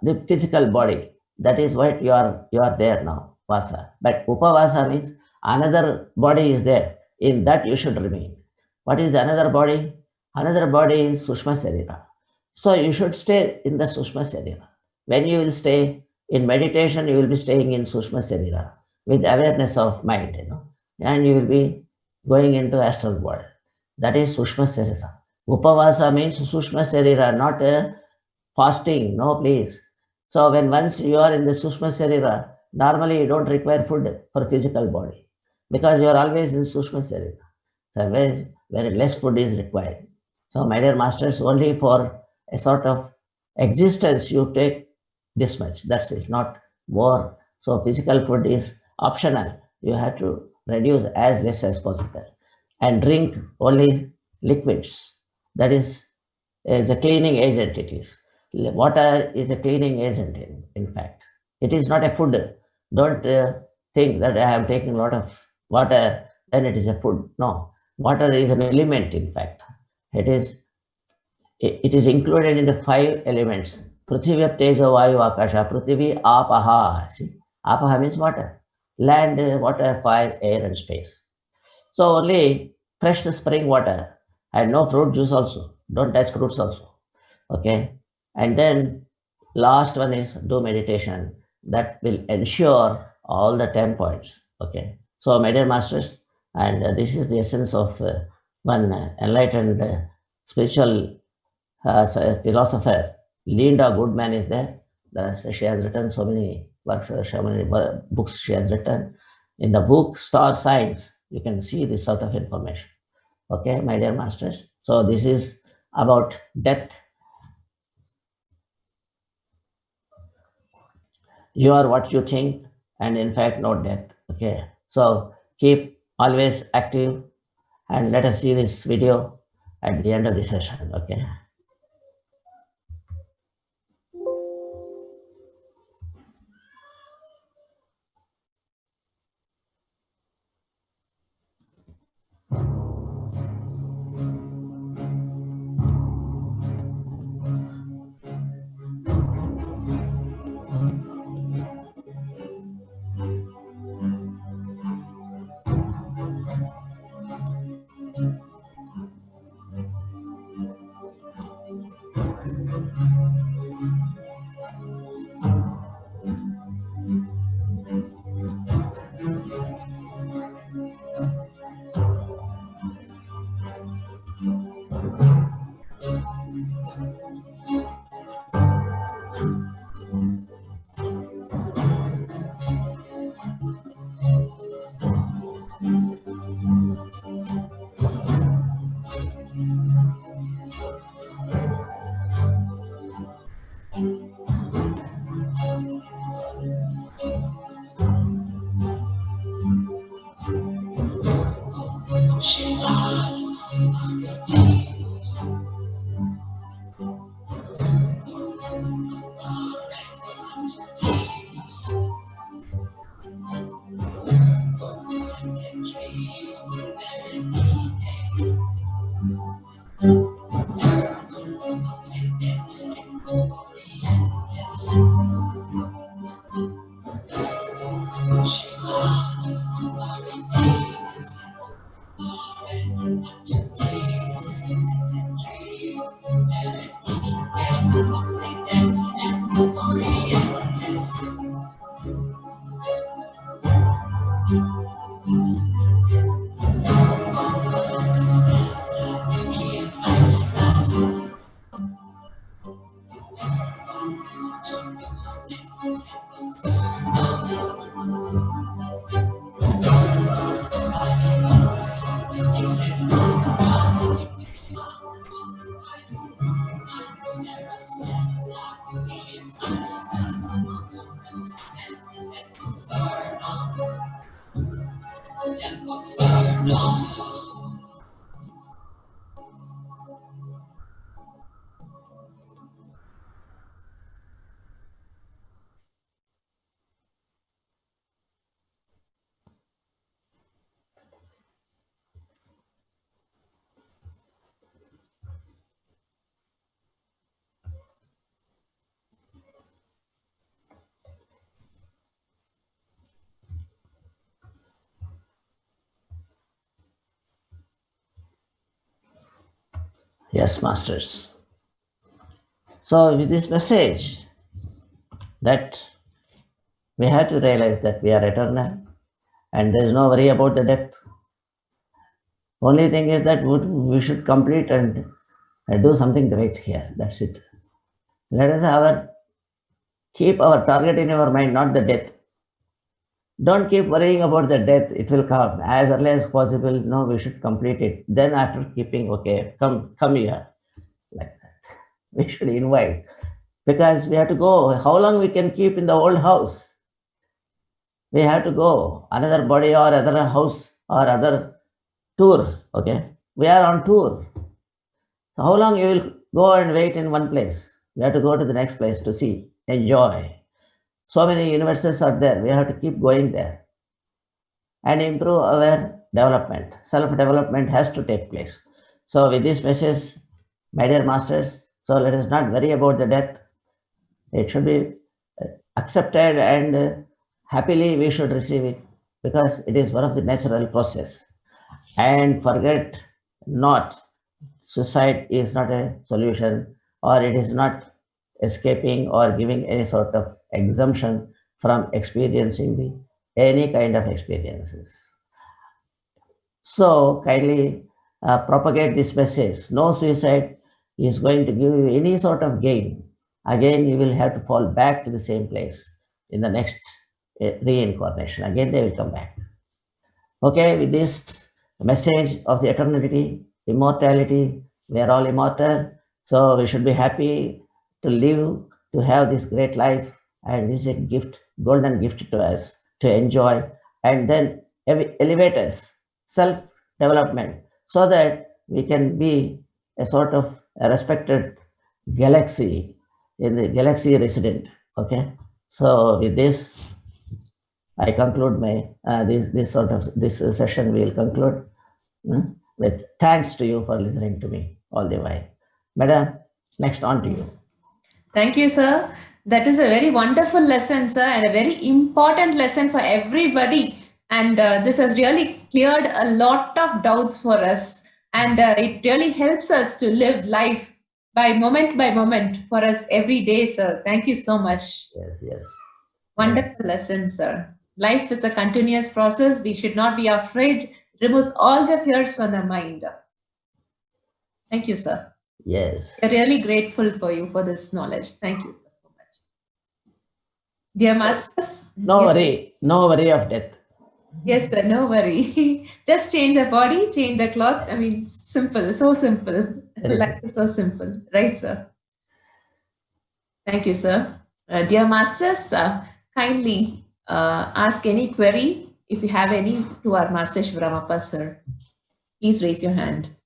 the physical body. That is what you are there now, Vasa. But Upavasa means another body is there. In that you should remain. What is the another body? Another body is Sushma Sarira. So you should stay in the Sushma Sarira. When you will stay in meditation, you will be staying in Sushma Sarira. with awareness of mind, and you will be going into astral world. That is Sushma Sarira. Upavasa means Sushma Sarira, not a fasting, no please. So when once you are in the Sushma Sarira, normally you don't require food for physical body because you are always in Sushma Sarira. So very less food is required. So my dear masters, only for a sort of existence you take this much. That's it, not more. So physical food is optional. You have to reduce as less as possible and drink only liquids. That is a cleaning agent. It is water is a cleaning agent. In fact, it is not a food. Don't think that I am taking a lot of water, then it is a food. No, water is an element. In fact, it is it is included in the five elements. Prithvi, Tejo, Vayu, Akasha. Prithvi, Apaha. See, Apaha means water. Land, water, fire, air, and space. So only fresh spring water and no fruit juice also. Don't touch fruits also. Okay. And then last one is do meditation. That will ensure all the 10 points. Okay. So my dear masters, and this is the essence of one enlightened spiritual philosopher. Linda Goodman is there. She has written so many works, so many books she has written. In the book Star Signs, you can see this sort of information. Okay, my dear masters. So this is about death. You are what you think, and in fact, not death. Okay. So keep always active, and let us see this video at the end of the session. Okay. Yes, masters. So with this message that we have to realize that we are eternal, and there's no worry about the death. Only thing is that we should complete and do something great here. That's it. Let us keep our target in our mind, not the death. Don't keep worrying about the death. It will come as early as possible. No, we should complete it. Then after keeping, okay, come here. Like that. We should invite. Because we have to go. How long we can keep in the old house? We have to go. Another body or other house or other tour. Okay. We are on tour. So how long you will go and wait in one place? We have to go to the next place to see, enjoy. So many universes are there. We have to keep going there and improve our development. Self-development has to take place. So with this message, my dear masters, so let us not worry about the death. It should be accepted and happily we should receive it because it is one of the natural process. And forget not, suicide is not a solution or it is not escaping or giving any sort of exemption from experiencing any kind of experiences. So kindly propagate this message. No suicide is going to give you any sort of gain. Again, you will have to fall back to the same place in the next reincarnation. Again, they will come back. Okay, with this message of the eternity, immortality, we are all immortal. So we should be happy to live, to have this great life. And this is a gift, golden gift to us to enjoy and then elevate us, self-development, so that we can be a sort of a respected galaxy in the galaxy resident. Okay. So with this, I conclude my this session. We'll conclude with thanks to you for listening to me all the while, Madam. Next on to you. Thank you, sir. That is a very wonderful lesson, sir, and a very important lesson for everybody. And this has really cleared a lot of doubts for us. And it really helps us to live life by moment for us every day, sir. Thank you so much. Yes, yes. Wonderful lesson, sir. Life is a continuous process. We should not be afraid. It removes all the fears from the mind. Thank you, sir. Yes. We're really grateful for you for this knowledge. Thank you, sir, so much. Dear masters. No worry of death. Yes, sir, no worry. Just change the body, change the cloth. I mean, simple, so simple. Life is so simple, right, sir? Thank you, sir. Dear masters, kindly ask any query if you have any to our Master Shivaramappa, sir. Please raise your hand.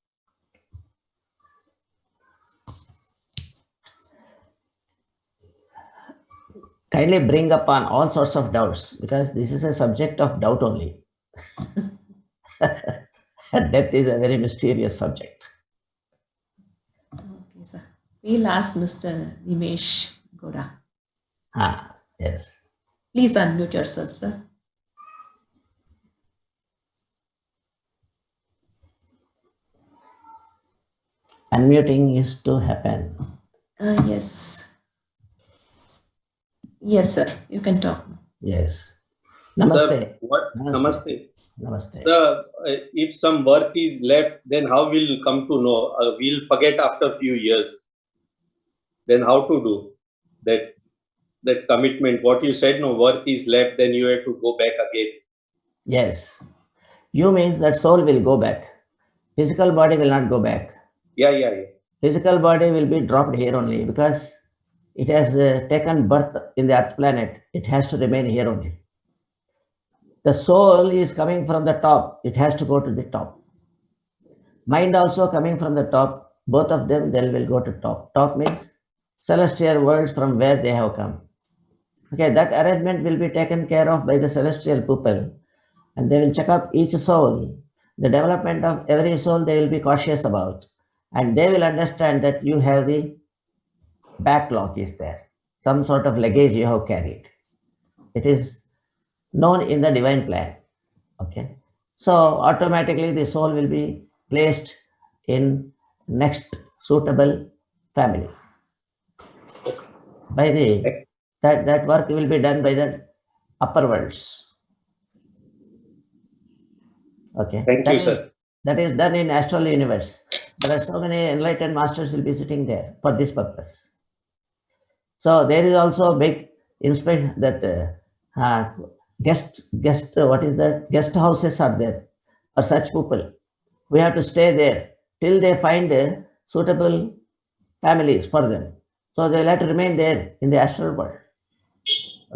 Kindly bring upon all sorts of doubts because this is a subject of doubt only. Death is a very mysterious subject. Okay, sir. We'll ask Mr. Nimesh Goda. Yes. Please unmute yourself, sir. Unmuting is to happen. Yes. Yes, sir. You can talk. Yes. Namaste. Sir, Namaste. Namaste. Sir, if some work is left, then how will come to know? We'll forget after few years. Then how to do that commitment? What you said, no work is left, then you have to go back again. Yes. You means that soul will go back. Physical body will not go back. Yeah. Physical body will be dropped here only because it has taken birth in the earth planet. It has to remain here only. The soul is coming from the top. It has to go to the top. Mind also coming from the top. Both of them, they will go to top. Top means celestial worlds from where they have come. Okay, that arrangement will be taken care of by the celestial people. And they will check up each soul. The development of every soul they will be cautious about. And they will understand that you have the backlog is there. Some sort of luggage you have carried. It is known in the divine plan. Okay. So automatically the soul will be placed in next suitable family. By that work will be done by the upper worlds. Okay. Thank you, sir. That is done in astral universe. There are so many enlightened masters will be sitting there for this purpose. So there is also a big inspiration that what is that? Guest houses are there for such people. We have to stay there till they find suitable families for them. So they'll have to remain there in the astral world.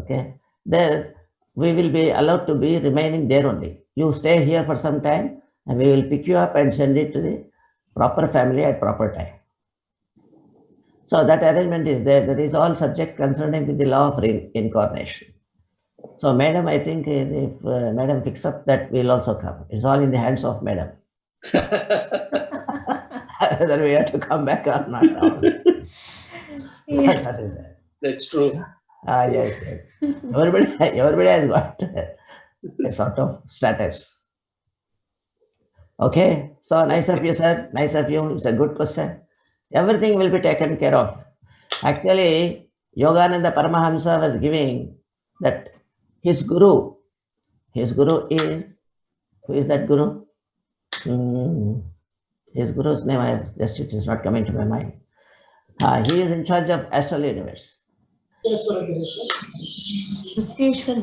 Okay. There we will be allowed to be remaining there only. You stay here for some time and we will pick you up and send it to the proper family at proper time. So that arrangement is there. That is all subject concerning with the law of reincarnation. So madam, I think if madam fix up that, we'll also come. It's all in the hands of madam. Whether we have to come back or not. Yeah. That's true. Yes, yes. Everybody has got a sort of status. Okay, so nice of you, sir. Nice of you. It's a good question. Everything will be taken care of. Actually, Yogananda Paramahamsa was giving that his guru is, who is that guru? His guru's name, it is not coming to my mind. He is in charge of astral universe. Yukteswar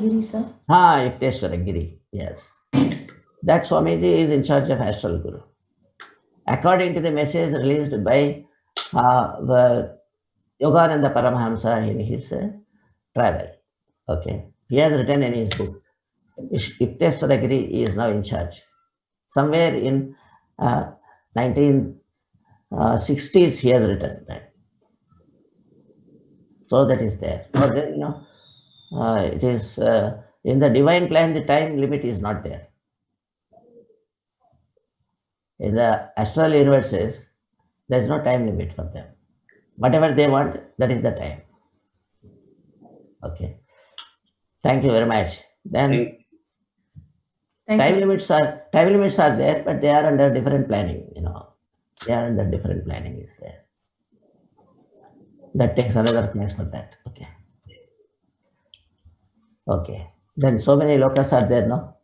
Giri, sir. Yukteswara Giri, yes. That Swamiji is in charge of astral guru. According to the message released by Yogananda Paramahamsa in his travel. Okay. He has written in his book. Yukteswara Giri is now in charge. Somewhere in 1960s he has written that. So that is there. For then, it is in the divine plan, the time limit is not there. In the astral universes, there is no time limit for them. Whatever they want, that is the time. Okay. Thank you very much. Then time limits are there, but they are under different planning. They are under different planning is there. That takes another place for that. Okay. Okay. Then so many lokas are there, no?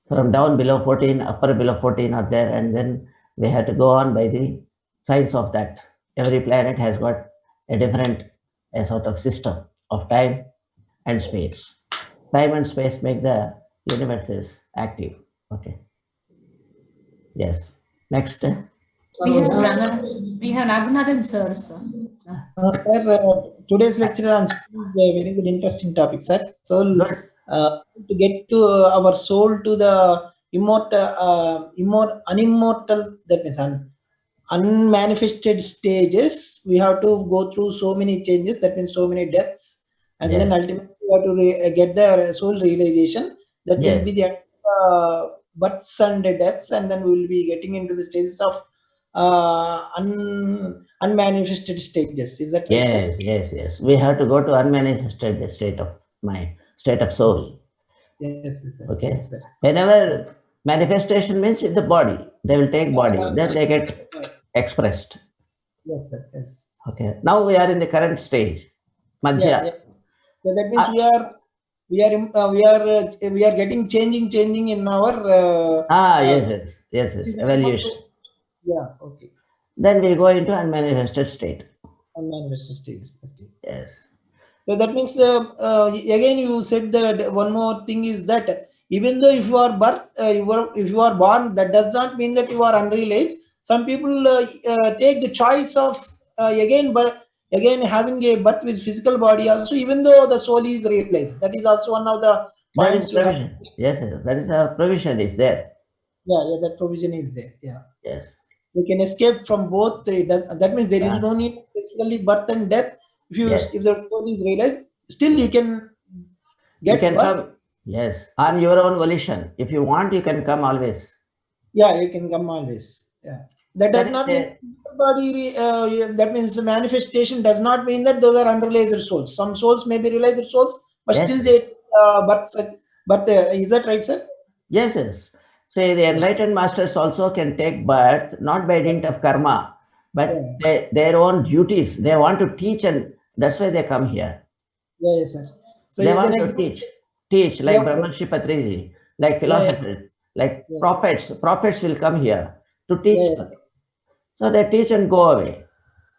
From down below 14, upper below 14 are there, and then we have to go on by the science of that. Every planet has got a sort of system of time and space. Time and space make the universes active. Okay. Yes. Next. We have Raghunathan sir. Sir, today's lecture on soul is a very good, interesting topic, sir. Soul, to get to our soul to the unimmortal, that means unmanifested stages, we have to go through so many changes, that means so many deaths, and then ultimately we have to get the soul realization. That will be the births and deaths, and then we will be getting into the stages of unmanifested stages. Is that right, sir? Yes. We have to go to unmanifested state of mind, state of soul. Yes. Okay. Yes, sir. Whenever manifestation means with the body, they will take body, then they get expressed. Yes, sir. Yes. Okay. Now we are in the current stage, Madhya. Yeah. So that means we are getting changing in our yes, evaluation. Yeah, okay. Then we go into unmanifested state. Unmanifested stages. Okay. Yes. So that means again you said that one more thing is that even though if you are born, that does not mean that you are unrealized. Some people take the choice of again having a birth with physical body also, even though the soul is realized. That is also one of the points. Yes, that is the provision is there. Yeah, that provision is there. Yeah. Yes. You can escape from both. That means there is no need basically birth and death. If the soul is realized, still you can get birth. Come. Yes, on your own volition. If you want, you can come always. Yeah, you can come always. Yeah. That does not mean body. That means the manifestation does not mean that those are unrealized souls. Some souls may be realized souls, but still they But is that right, sir? Yes. Say the enlightened masters also can take birth not by dint of karma, but their own duties. They want to teach, and that's why they come here. Yes, sir. So they want to teach like Brahmanshi Patriji, like philosophers, Like Yeah. prophets will come here to teach. Yeah. them. So they teach and go away.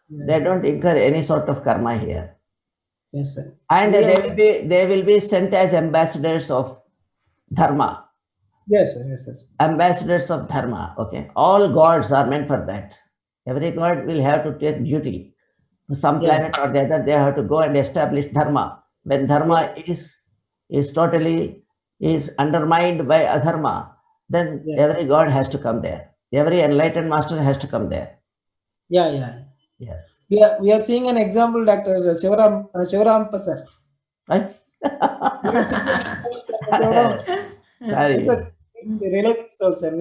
Yeah. They don't incur any sort of karma here. Yes, sir. And Yeah. they will be sent as ambassadors of dharma. Yes, sir. Yes, sir. Ambassadors of dharma. Okay. All gods are meant for that. Every god will have to take duty. To some Yeah. planet or the other, they have to go and establish dharma. When dharma is totally is undermined by adharma, then Yeah. every god has to come there. Every enlightened master has to come there. Yeah, yeah. Yes. We are seeing an example, Dr. Shivaramappa, sir. Right? Shivaram, Sorry. sir, relax, sir.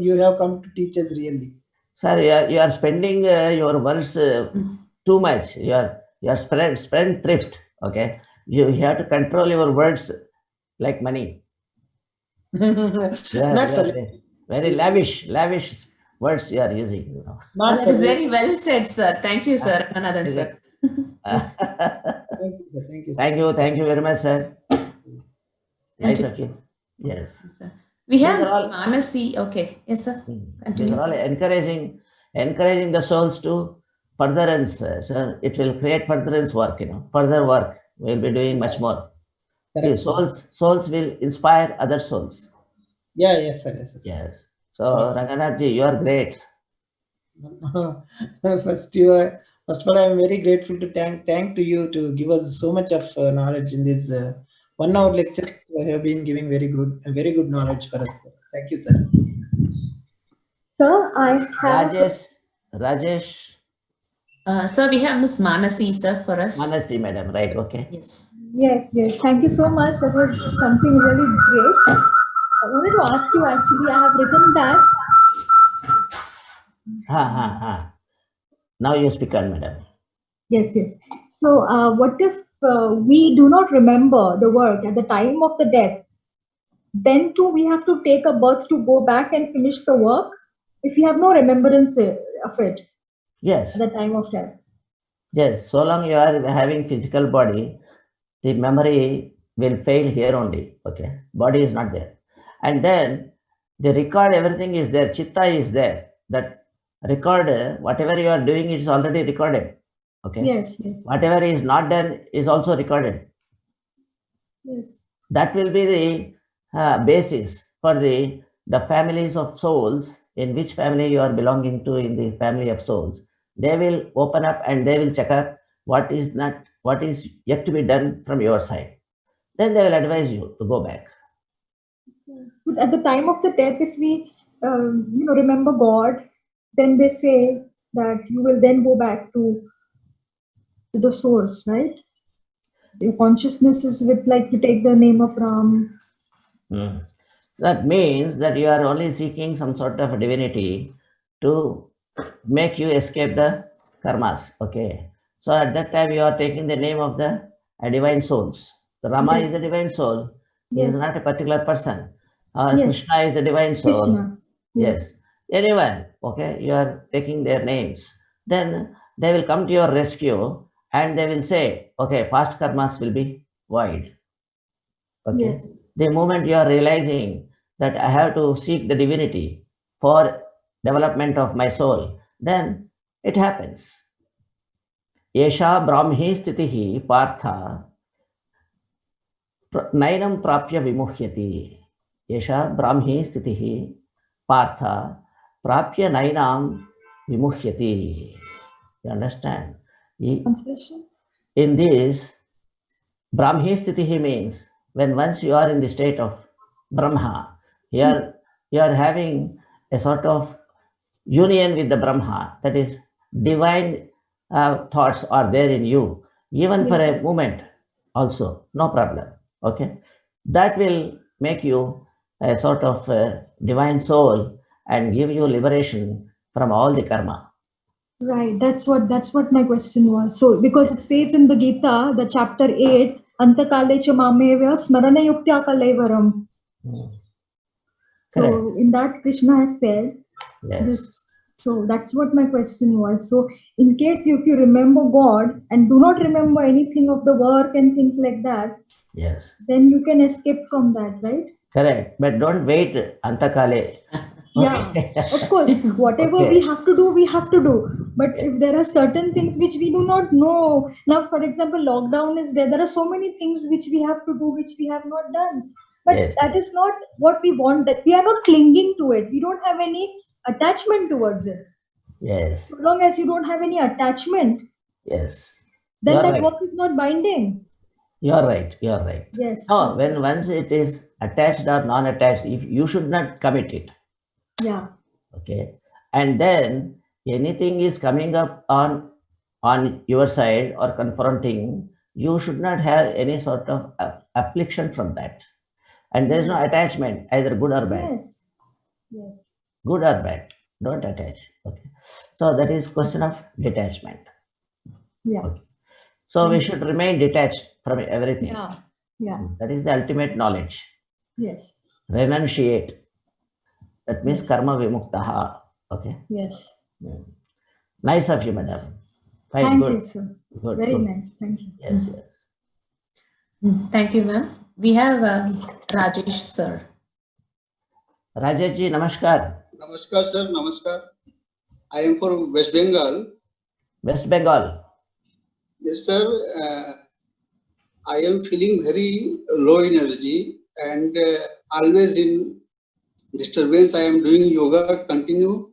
You have come to teach us really. Sir, you are spending your words too much. You are spendthrift. Okay, you have to control your words like money. Not, sir. Very lavish words you are using. You know. Not, That sir. is very well said, sir. Thank you, sir. Ramanagar, Is sir. it? Thank you, sir. Thank you, sir. Thank you very much, sir. Nice you. of you. Yes. Yes, sir. We have These are all- Manasi. Okay. Yes, sir. These Continue. are all encouraging the souls to furtherance. So it will create furtherance work. Further work. We'll be doing much more. Correct, See, sir. souls will inspire other souls. Yeah, yes, sir. Yes, sir. Yes. So Ranganathji, you are great. First of all, I am very grateful to thank to you to give us so much of knowledge in this 1 hour lecture. You have been giving very good knowledge for us. Thank you, sir. Sir, I have Rajesh. Sir, we have Miss Manasi, sir, for us. Manasi, madam, right? Okay. Yes. yes. Thank you so much. That was something really great. I wanted to ask you actually. I have written that. Now you speak on, madam. Yes. So, what if we do not remember the work at the time of the death? Then too, we have to take a birth to go back and finish the work if we have no remembrance of it Yes. at the time of death. Yes. So long you are having physical body, the memory will fail here only. Okay. Body is not there. And then the record, everything is there. Chitta is there. That record, whatever you are doing is already recorded. Okay. Yes. Whatever is not done is also recorded. Yes. That will be the basis for the families of souls, in which family you are belonging to in the family of souls. They will open up and they will check up what is yet to be done from your side. Then they will advise you to go back. But at the time of the death, if we remember God, then they say that you will then go back to the source, right? Your consciousness is with, like, you take the name of Ram. That means that you are only seeking some sort of divinity to make you escape the karmas. Okay. So at that time you are taking the name of the divine souls. The Rama is a divine soul. He is not a particular person. Or Krishna is a divine soul. Krishna. Yes. Anyone. Okay. You are taking their names. Then they will come to your rescue and they will say, okay, past karmas will be void. Okay. Yes. The moment you are realizing that I have to seek the divinity for development of my soul, then it happens. Yesha brahmi stitihi partha nainam prapya vimuhyati. Yesha brahmi stitihi partha prapya nainam vimuhyati. You understand? Translation? In this, brahmi stitihi means when once you are in the state of Brahma, here you are having a sort of union with the Brahma, that is divine thoughts are there in you, even for a moment also, no problem. Okay. That will make you a sort of divine soul and give you liberation from all the karma. Right. That's what my question was. So because it says in the Gita, the chapter 8, Antakale cha mameva smarana yuktya kalaivaram. So in that Krishna has said this. So that's what my question was. So in case if you remember God and do not remember anything of the work and things like that, yes, then you can escape from that, right? Correct. But don't wait antakale. Yeah, of course, whatever Okay. we have to do, we have to do. But if there are certain things which we do not know, now, for example, lockdown is there. There are so many things which we have to do, which we have not done. But Yes. that is not what we want. That we are not clinging to it. We don't have any attachment towards it. Yes. So long as you don't have any attachment, Yes. You then are that right. work is not binding. You are right. You are right. Yes. No, that's when right. once it is attached or non-attached, if you should not commit it. Yeah. Okay. And then anything is coming up on your side or confronting, you should not have any sort of affliction from that. And there is no Yes. attachment, either good or bad. Yes. Yes. Good or bad. Don't attach. Okay. So that is question of detachment. Yeah. Okay. So we Thank should remain detached from everything. Yeah. Yeah. That is the ultimate knowledge. Yes. Renunciate. That means Yes. karma vimuktaha. Okay. Yes. Nice of you, madam. Fine, Thank good. you, sir. Good, Very good. nice. Thank you. Yes, yes. Thank you, ma'am. We have Rajesh, sir. Rajesh ji, namaskar. Namaskar, sir. Namaskar. I am from West Bengal. West Bengal. Yes, sir. I am feeling very low energy and always in disturbance. I am doing yoga continue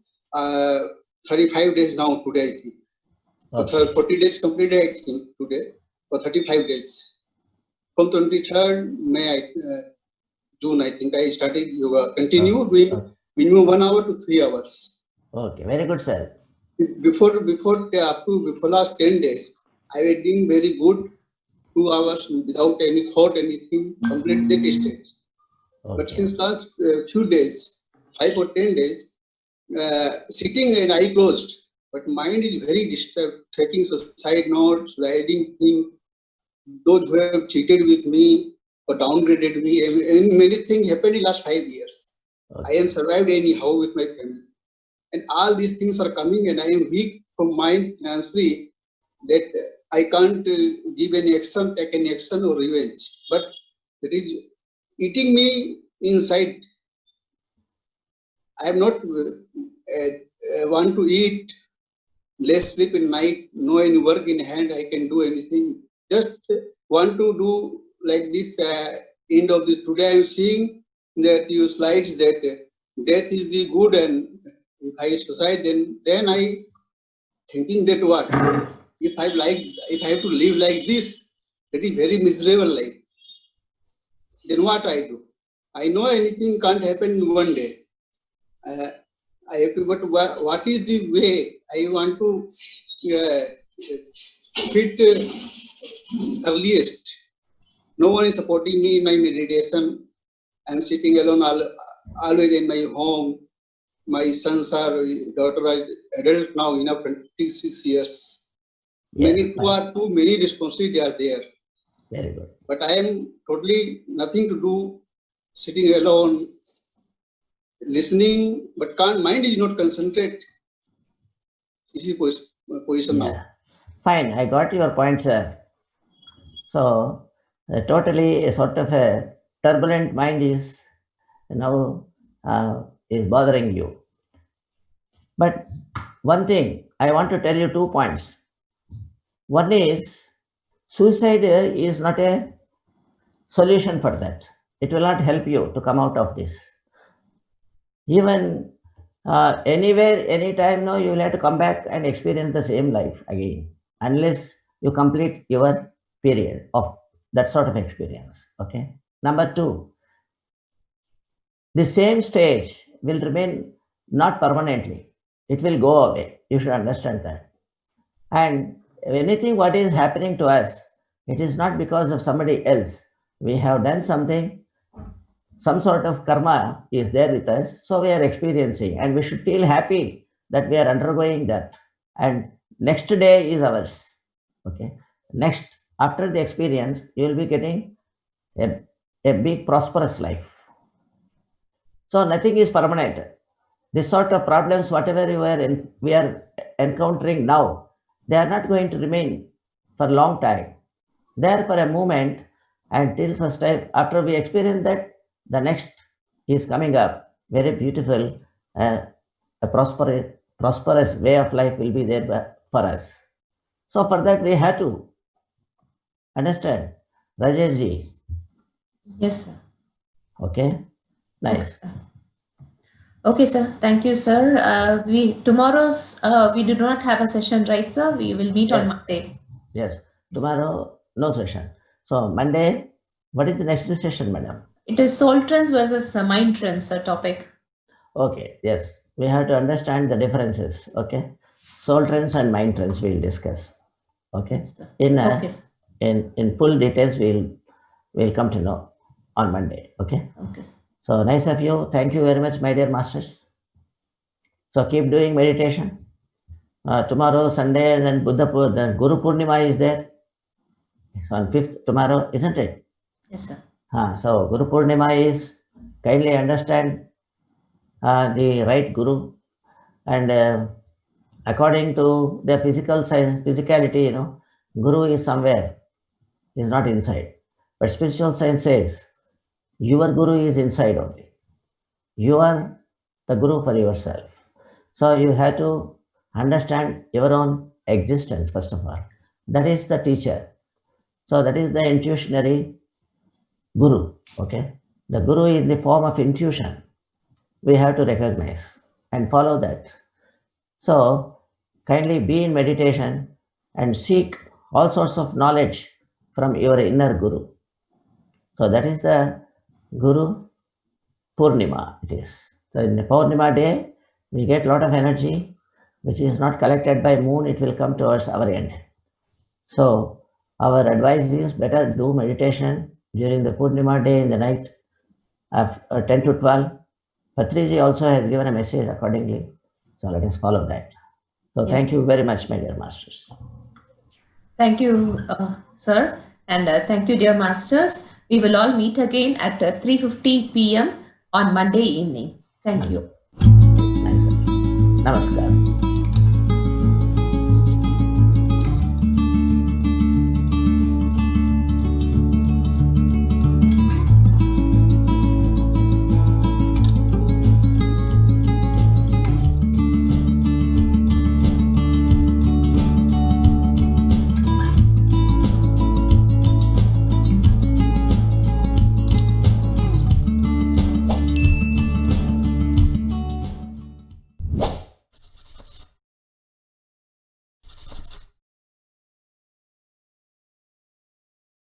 35 days now today, I think. Okay. 40 days completed, I think, today for 35 days. From 23rd June, I think I started yoga. Continue doing minimum 1 hour to 3 hours. Okay, very good, sir. Before last 10 days, I was doing very good 2 hours without any thought, anything, complete that stage. Okay. But since last few days, 5 or 10 days, sitting and eye closed, but mind is very disturbed, taking suicide notes, writing things, those who have cheated with me or downgraded me, and many things happened in last 5 years. Okay. I am survived anyhow with my family. And all these things are coming, and I am weak from mind financially that I can't give any action, take any action or revenge. But it is eating me inside. I am not want to eat, less sleep in night, no any work in hand, I can do anything. Just want to do like this. End of the today, I am seeing that you slides that death is the good, and if I suicide, then I thinking that what if I have to live like this, that is very miserable life. Then what I do? I know anything can't happen in one day. I have to, but what is the way I want to fit earliest? No one is supporting me in my meditation. I'm sitting alone always in my home. My sons are daughter are adult now, 26 years. Yeah, Too many responsibilities are there. very good. But I am totally nothing to do, sitting alone, listening, but mind is not concentrate. This is position now. Fine, I got your point, sir. So, totally a sort of a turbulent mind is now is bothering you. But one thing, I want to tell you 2 points. One is, suicide is not a solution for that. It will not help you to come out of this. Even anywhere, anytime, no, you will have to come back and experience the same life again, unless you complete your period of that sort of experience. Okay. Number 2, the same stage will remain not permanently. It will go away. You should understand that. And anything what is happening to us, it is not because of somebody else. We have done something, some sort of karma is there with us, so we are experiencing, and we should feel happy that we are undergoing that. And next day is ours. Okay. Next, after the experience, you will be getting a big prosperous life. So nothing is permanent. This sort of problems, whatever we are encountering now, they are not going to remain for a long time. They are for a moment, and till such time after we experience that, the next is coming up. Very beautiful, a prosperous way of life will be there for us. So for that we have to understand. Rajesh ji, Yes, sir. okay, nice. Okay, sir. Thank you, sir. Tomorrow's we do not have a session, right, sir? We will meet on Yes. Monday. Yes, tomorrow no session. So Monday, what is the next session, madam? It is soul trance versus mind trance topic. Okay, yes, we have to understand the differences. Okay, soul trance and mind trance we'll discuss. Okay, Yes, sir. in Okay, sir. in full details we'll come to know on Monday. Okay. Okay, sir. So nice of you. Thank you very much, my dear masters. So keep doing meditation. Tomorrow Sunday and then the Guru Purnima is there. It's on 5th tomorrow, isn't it? Yes, sir. So Guru Purnima is kindly understand the right Guru, and according to the physical science, physicality, Guru is somewhere, is not inside. But spiritual science says your Guru is inside only. You are the Guru for yourself. So you have to understand your own existence first of all. That is the teacher. So that is the intuitionary Guru. Okay. The Guru is the form of intuition. We have to recognize and follow that. So kindly be in meditation and seek all sorts of knowledge from your inner Guru. So that is the Guru Purnima. It is. So in the Purnima day, we get a lot of energy which is not collected by moon. It will come towards our end. So our advice is better do meditation during the Purnima day in the night of 10 to 12. Patriji also has given a message accordingly. So let us follow that. So Yes. thank you very much, my dear masters. Thank you, sir. And thank you, dear masters. We will all meet again at 3:50 p.m. on Monday evening. Thank you. Nice. Namaskar.